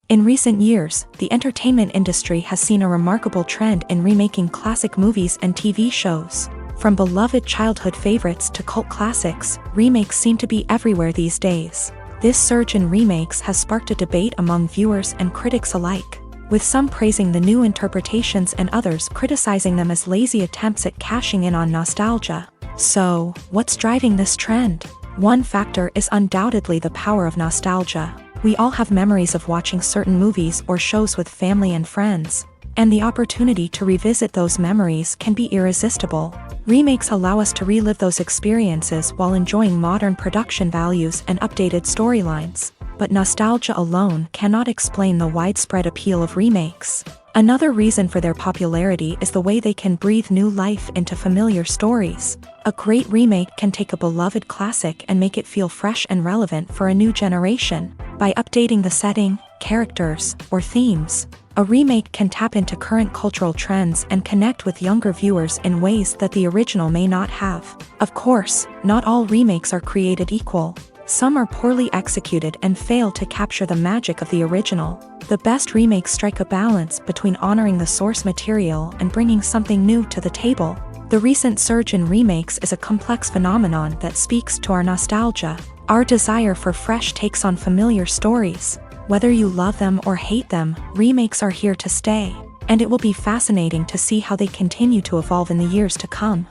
In recent years, the entertainment industry has seen a remarkable trend in remaking classic movies and TV shows. From beloved childhood favorites to cult classics, remakes seem to be everywhere these days. This surge in remakes has sparked a debate among viewers and critics alike, with some praising the new interpretations and others criticizing them as lazy attempts at cashing in on nostalgia. So, what's driving this trend? One factor is undoubtedly the power of nostalgia. We all have memories of watching certain movies or shows with family and friends, And the opportunity to revisit those memories can be irresistible. Remakes allow us to relive those experiences while enjoying modern production values and updated storylines. But nostalgia alone cannot explain the widespread appeal of remakes. Another reason for their popularity is the way they can breathe new life into familiar stories. A great remake can take a beloved classic and make it feel fresh and relevant for a new generation. By updating the setting, characters, or themes, a remake can tap into current cultural trends and connect with younger viewers in ways that the original may not have. Of course, not all remakes are created equal. Some are poorly executed and fail to capture the magic of the original. The best remakes strike a balance between honoring the source material and bringing something new to the table. The recent surge in remakes is a complex phenomenon that speaks to our nostalgia, our desire for fresh takes on familiar stories. Whether you love them or hate them, remakes are here to stay, and it will be fascinating to see how they continue to evolve in the years to come.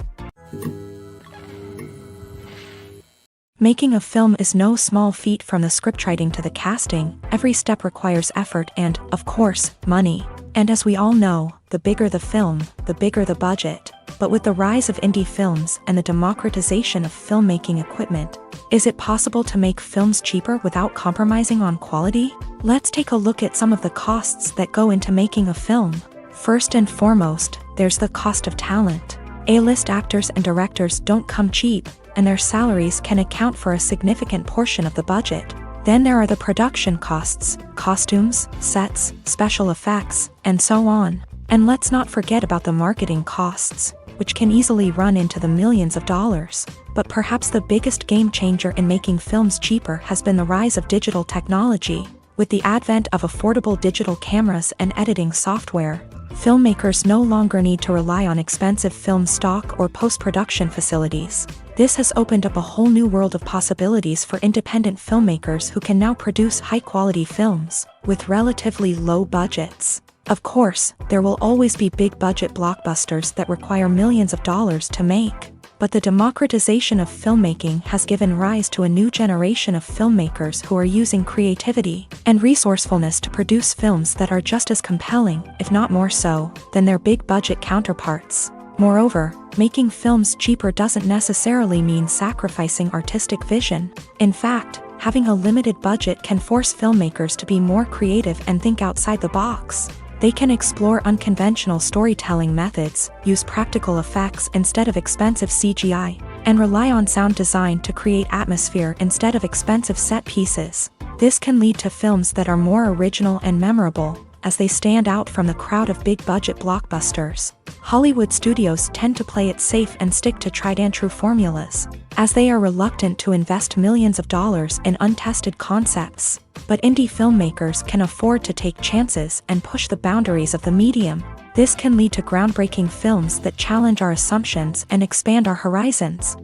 Making a film is no small feat. From the scriptwriting to the casting, every step requires effort and, of course, money. And as we all know, the bigger the film, the bigger the budget. But with the rise of indie films and the democratization of filmmaking equipment, is it possible to make films cheaper without compromising on quality? Let's take a look at some of the costs that go into making a film. First and foremost, there's the cost of talent. A-list actors and directors don't come cheap, and their salaries can account for a significant portion of the budget. Then there are the production costs, costumes, sets, special effects, and so on. And let's not forget about the marketing costs, which can easily run into the millions of dollars. But perhaps the biggest game changer in making films cheaper has been the rise of digital technology. With the advent of affordable digital cameras and editing software, filmmakers no longer need to rely on expensive film stock or post-production facilities. This has opened up a whole new world of possibilities for independent filmmakers who can now produce high-quality films with relatively low budgets. Of course, there will always be big-budget blockbusters that require millions of dollars to make. But the democratization of filmmaking has given rise to a new generation of filmmakers who are using creativity and resourcefulness to produce films that are just as compelling, if not more so, than their big-budget counterparts. Moreover, making films cheaper doesn't necessarily mean sacrificing artistic vision. In fact, having a limited budget can force filmmakers to be more creative and think outside the box. They can explore unconventional storytelling methods, use practical effects instead of expensive CGI, and rely on sound design to create atmosphere instead of expensive set pieces. This can lead to films that are more original and memorable, as they stand out from the crowd of big-budget blockbusters. Hollywood studios tend to play it safe and stick to tried-and-true formulas, as they are reluctant to invest millions of dollars in untested concepts. But indie filmmakers can afford to take chances and push the boundaries of the medium. This can lead to groundbreaking films that challenge our assumptions and expand our horizons.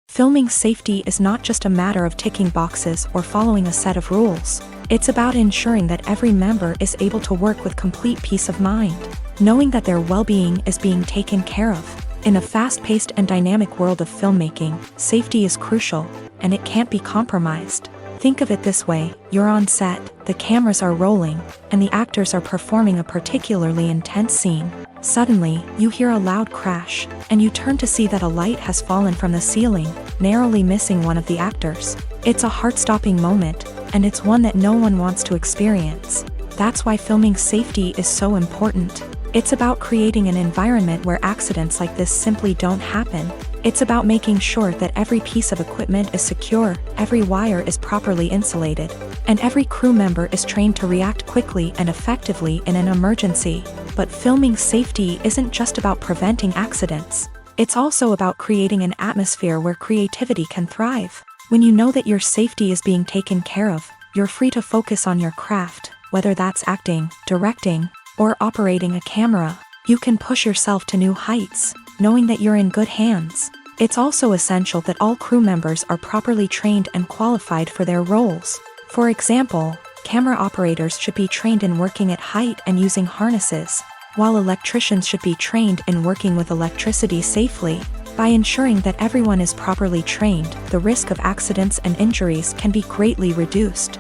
Filming safety is not just a matter of ticking boxes or following a set of rules. It's about ensuring that every member is able to work with complete peace of mind, knowing that their well-being is being taken care of. In a fast-paced and dynamic world of filmmaking, safety is crucial, and it can't be compromised. Think of it this way: you're on set, the cameras are rolling, and the actors are performing a particularly intense scene. Suddenly, you hear a loud crash, and you turn to see that a light has fallen from the ceiling, narrowly missing one of the actors. It's a heart-stopping moment, and it's one that no one wants to experience. That's why filming safety is so important. It's about creating an environment where accidents like this simply don't happen. It's about making sure that every piece of equipment is secure, every wire is properly insulated, and every crew member is trained to react quickly and effectively in an emergency. But filming safety isn't just about preventing accidents. It's also about creating an atmosphere where creativity can thrive. When you know that your safety is being taken care of, you're free to focus on your craft, whether that's acting, directing, or operating a camera. You can push yourself to new heights, knowing that you're in good hands. It's also essential that all crew members are properly trained and qualified for their roles. For example, camera operators should be trained in working at height and using harnesses, while electricians should be trained in working with electricity safely. By ensuring that everyone is properly trained, the risk of accidents and injuries can be greatly reduced.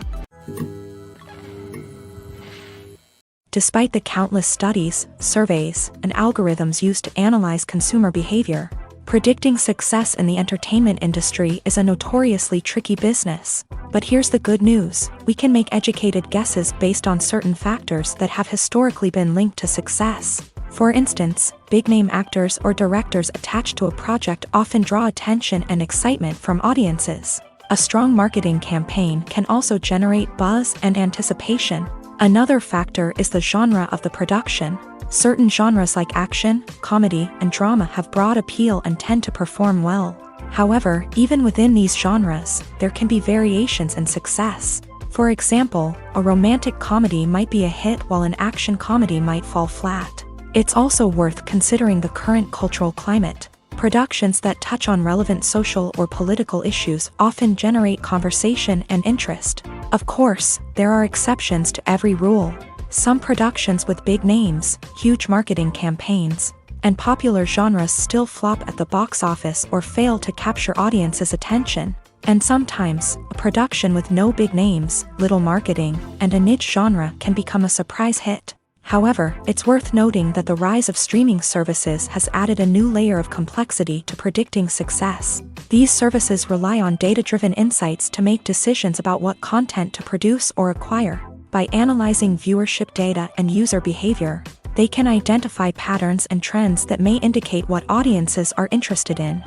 Despite the countless studies, surveys, and algorithms used to analyze consumer behavior, predicting success in the entertainment industry is a notoriously tricky business. But here's the good news: we can make educated guesses based on certain factors that have historically been linked to success. For instance, big-name actors or directors attached to a project often draw attention and excitement from audiences. A strong marketing campaign can also generate buzz and anticipation. Another factor is the genre of the production. Certain genres like action, comedy, and drama have broad appeal and tend to perform well. However, even within these genres, there can be variations in success. For example, a romantic comedy might be a hit while an action comedy might fall flat. It's also worth considering the current cultural climate. Productions that touch on relevant social or political issues often generate conversation and interest. Of course, there are exceptions to every rule. Some productions with big names, huge marketing campaigns, and popular genres still flop at the box office or fail to capture audiences' attention. And sometimes, a production with no big names, little marketing, and a niche genre can become a surprise hit. However, it's worth noting that the rise of streaming services has added a new layer of complexity to predicting success. These services rely on data-driven insights to make decisions about what content to produce or acquire. By analyzing viewership data and user behavior, they can identify patterns and trends that may indicate what audiences are interested in.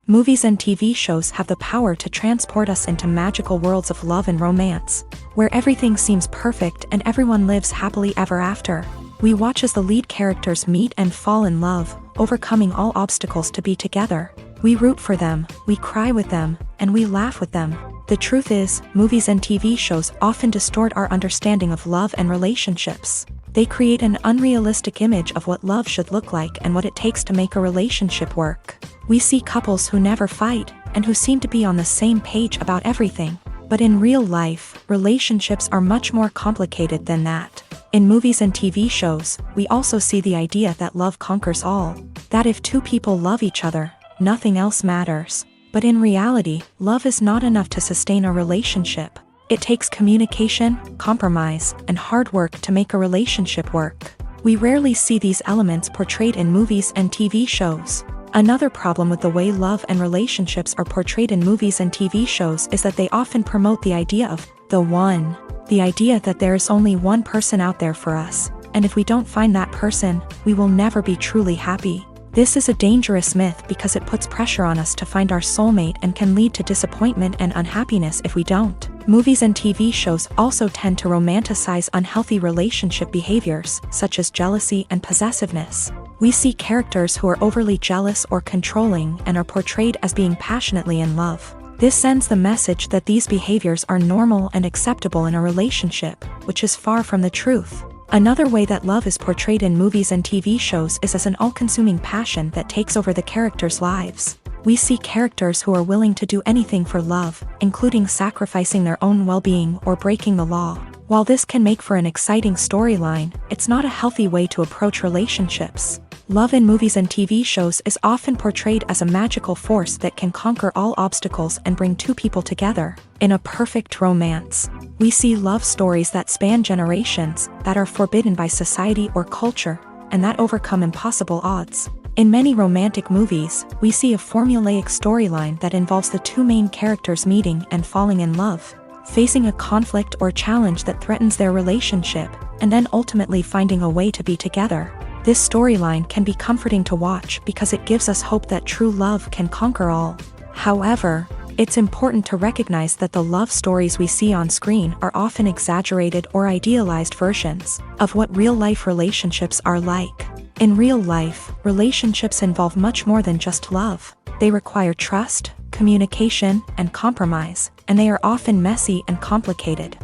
Movies and TV shows have the power to transport us into magical worlds of love and romance, where everything seems perfect and everyone lives happily ever after. We watch as the lead characters meet and fall in love, overcoming all obstacles to be together. We root for them, we cry with them, and we laugh with them. The truth is, movies and TV shows often distort our understanding of love and relationships. They create an unrealistic image of what love should look like and what it takes to make a relationship work. We see couples who never fight, and who seem to be on the same page about everything. But in real life, relationships are much more complicated than that. In movies and TV shows, we also see the idea that love conquers all. That if two people love each other, nothing else matters. But in reality, love is not enough to sustain a relationship. It takes communication, compromise, and hard work to make a relationship work. We rarely see these elements portrayed in movies and TV shows. Another problem with the way love and relationships are portrayed in movies and TV shows is that they often promote the idea of the one. The idea that there is only one person out there for us, and if we don't find that person, we will never be truly happy. This is a dangerous myth because it puts pressure on us to find our soulmate and can lead to disappointment and unhappiness if we don't. Movies and TV shows also tend to romanticize unhealthy relationship behaviors, such as jealousy and possessiveness. We see characters who are overly jealous or controlling and are portrayed as being passionately in love. This sends the message that these behaviors are normal and acceptable in a relationship, which is far from the truth. Another way that love is portrayed in movies and TV shows is as an all-consuming passion that takes over the characters' lives. We see characters who are willing to do anything for love, including sacrificing their own well-being or breaking the law. While this can make for an exciting storyline, it's not a healthy way to approach relationships. Love in movies and TV shows is often portrayed as a magical force that can conquer all obstacles and bring two people together in a perfect romance. We see love stories that span generations, that are forbidden by society or culture, and that overcome impossible odds. In many romantic movies, we see a formulaic storyline that involves the two main characters meeting and falling in love, facing a conflict or challenge that threatens their relationship, and then ultimately finding a way to be together. This storyline can be comforting to watch because it gives us hope that true love can conquer all. However, it's important to recognize that the love stories we see on screen are often exaggerated or idealized versions of what real-life relationships are like. In real life, relationships involve much more than just love. They require trust, communication, and compromise, and they are often messy and complicated.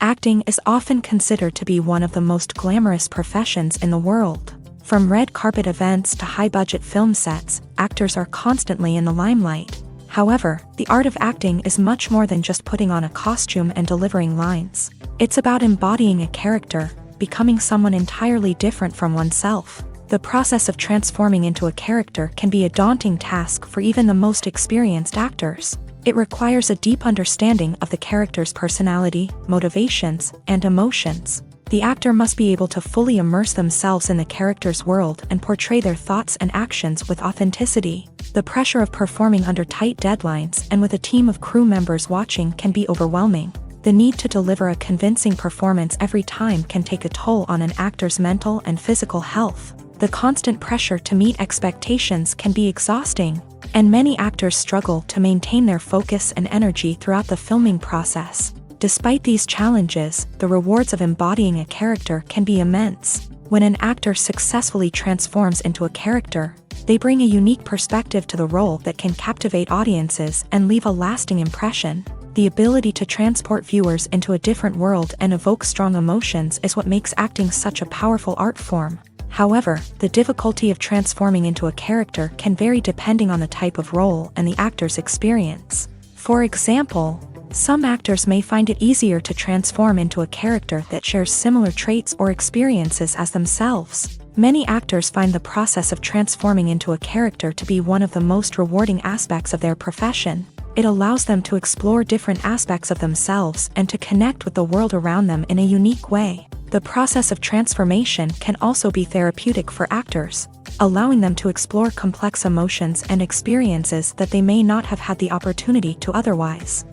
Acting is often considered to be one of the most glamorous professions in the world. From red carpet events to high-budget film sets, actors are constantly in the limelight. However, the art of acting is much more than just putting on a costume and delivering lines. It's about embodying a character, becoming someone entirely different from oneself. The process of transforming into a character can be a daunting task for even the most experienced actors. It requires a deep understanding of the character's personality, motivations, and emotions. The actor must be able to fully immerse themselves in the character's world and portray their thoughts and actions with authenticity. The pressure of performing under tight deadlines and with a team of crew members watching can be overwhelming. The need to deliver a convincing performance every time can take a toll on an actor's mental and physical health. The constant pressure to meet expectations can be exhausting, and many actors struggle to maintain their focus and energy throughout the filming process. Despite these challenges, the rewards of embodying a character can be immense. When an actor successfully transforms into a character, they bring a unique perspective to the role that can captivate audiences and leave a lasting impression. The ability to transport viewers into a different world and evoke strong emotions is what makes acting such a powerful art form. However, the difficulty of transforming into a character can vary depending on the type of role and the actor's experience. For example, some actors may find it easier to transform into a character that shares similar traits or experiences as themselves. Many actors find the process of transforming into a character to be one of the most rewarding aspects of their profession. It allows them to explore different aspects of themselves and to connect with the world around them in a unique way. The process of transformation can also be therapeutic for actors, allowing them to explore complex emotions and experiences that they may not have had the opportunity to otherwise.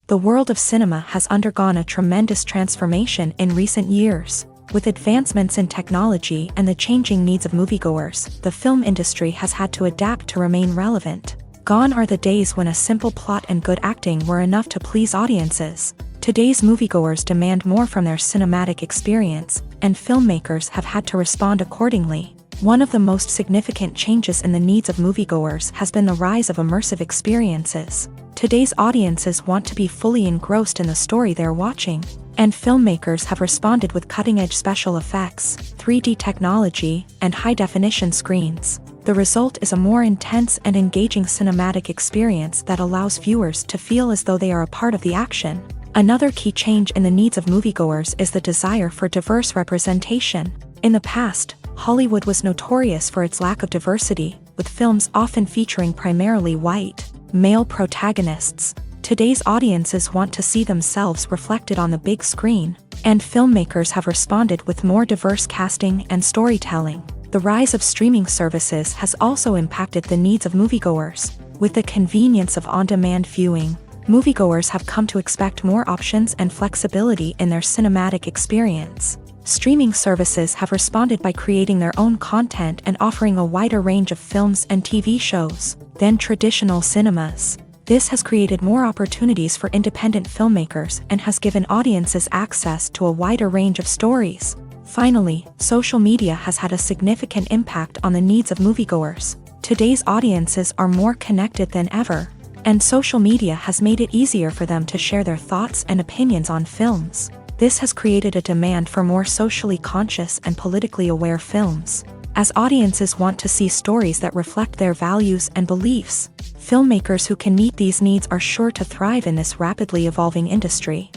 The world of cinema has undergone a tremendous transformation in recent years. With advancements in technology and the changing needs of moviegoers, the film industry has had to adapt to remain relevant. Gone are the days when a simple plot and good acting were enough to please audiences. Today's moviegoers demand more from their cinematic experience, and filmmakers have had to respond accordingly. One of the most significant changes in the needs of moviegoers has been the rise of immersive experiences. Today's audiences want to be fully engrossed in the story they're watching, and filmmakers have responded with cutting-edge special effects, 3D technology, and high-definition screens. The result is a more intense and engaging cinematic experience that allows viewers to feel as though they are a part of the action. Another key change in the needs of moviegoers is the desire for diverse representation. In the past, Hollywood was notorious for its lack of diversity, with films often featuring primarily white, male protagonists. Today's audiences want to see themselves reflected on the big screen, and filmmakers have responded with more diverse casting and storytelling. The rise of streaming services has also impacted the needs of moviegoers. With the convenience of on-demand viewing, moviegoers have come to expect more options and flexibility in their cinematic experience. Streaming services have responded by creating their own content and offering a wider range of films and TV shows than traditional cinemas. This has created more opportunities for independent filmmakers and has given audiences access to a wider range of stories. Finally, social media has had a significant impact on the needs of moviegoers. Today's audiences are more connected than ever, and social media has made it easier for them to share their thoughts and opinions on films. This has created a demand for more socially conscious and politically aware films. As audiences want to see stories that reflect their values and beliefs, filmmakers who can meet these needs are sure to thrive in this rapidly evolving industry.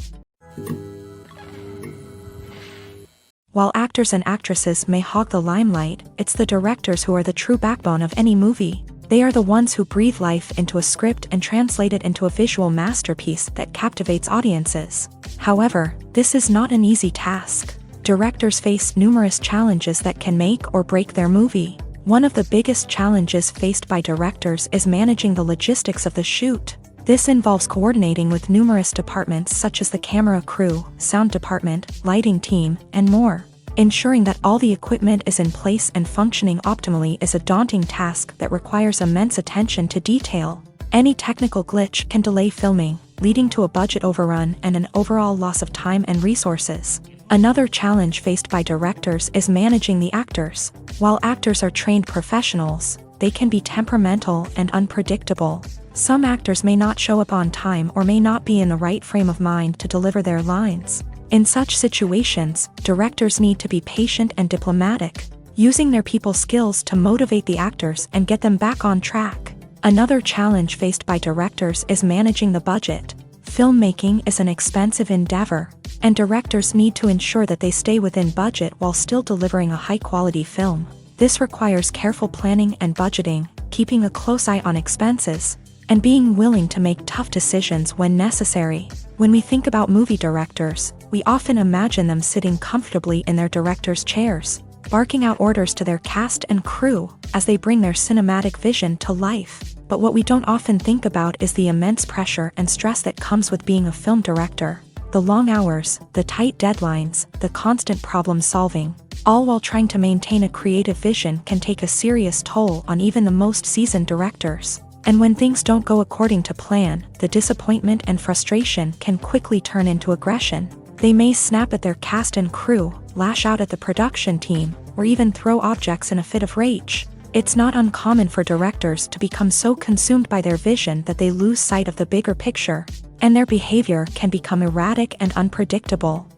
While actors and actresses may hog the limelight, it's the directors who are the true backbone of any movie. They are the ones who breathe life into a script and translate it into a visual masterpiece that captivates audiences. However, this is not an easy task. Directors face numerous challenges that can make or break their movie. One of the biggest challenges faced by directors is managing the logistics of the shoot. This involves coordinating with numerous departments such as the camera crew, sound department, lighting team, and more. Ensuring that all the equipment is in place and functioning optimally is a daunting task that requires immense attention to detail. Any technical glitch can delay filming, leading to a budget overrun and an overall loss of time and resources. Another challenge faced by directors is managing the actors. While actors are trained professionals, they can be temperamental and unpredictable. Some actors may not show up on time or may not be in the right frame of mind to deliver their lines. In such situations, directors need to be patient and diplomatic, using their people skills to motivate the actors and get them back on track. Another challenge faced by directors is managing the budget. Filmmaking is an expensive endeavor, and directors need to ensure that they stay within budget while still delivering a high-quality film. This requires careful planning and budgeting, keeping a close eye on expenses, and being willing to make tough decisions when necessary. When we think about movie directors, we often imagine them sitting comfortably in their director's chairs, barking out orders to their cast and crew as they bring their cinematic vision to life. But what we don't often think about is the immense pressure and stress that comes with being a film director. The long hours, the tight deadlines, the constant problem solving, all while trying to maintain a creative vision can take a serious toll on even the most seasoned directors. And when things don't go according to plan, the disappointment and frustration can quickly turn into aggression. They may snap at their cast and crew, lash out at the production team, or even throw objects in a fit of rage. It's not uncommon for directors to become so consumed by their vision that they lose sight of the bigger picture, and their behavior can become erratic and unpredictable.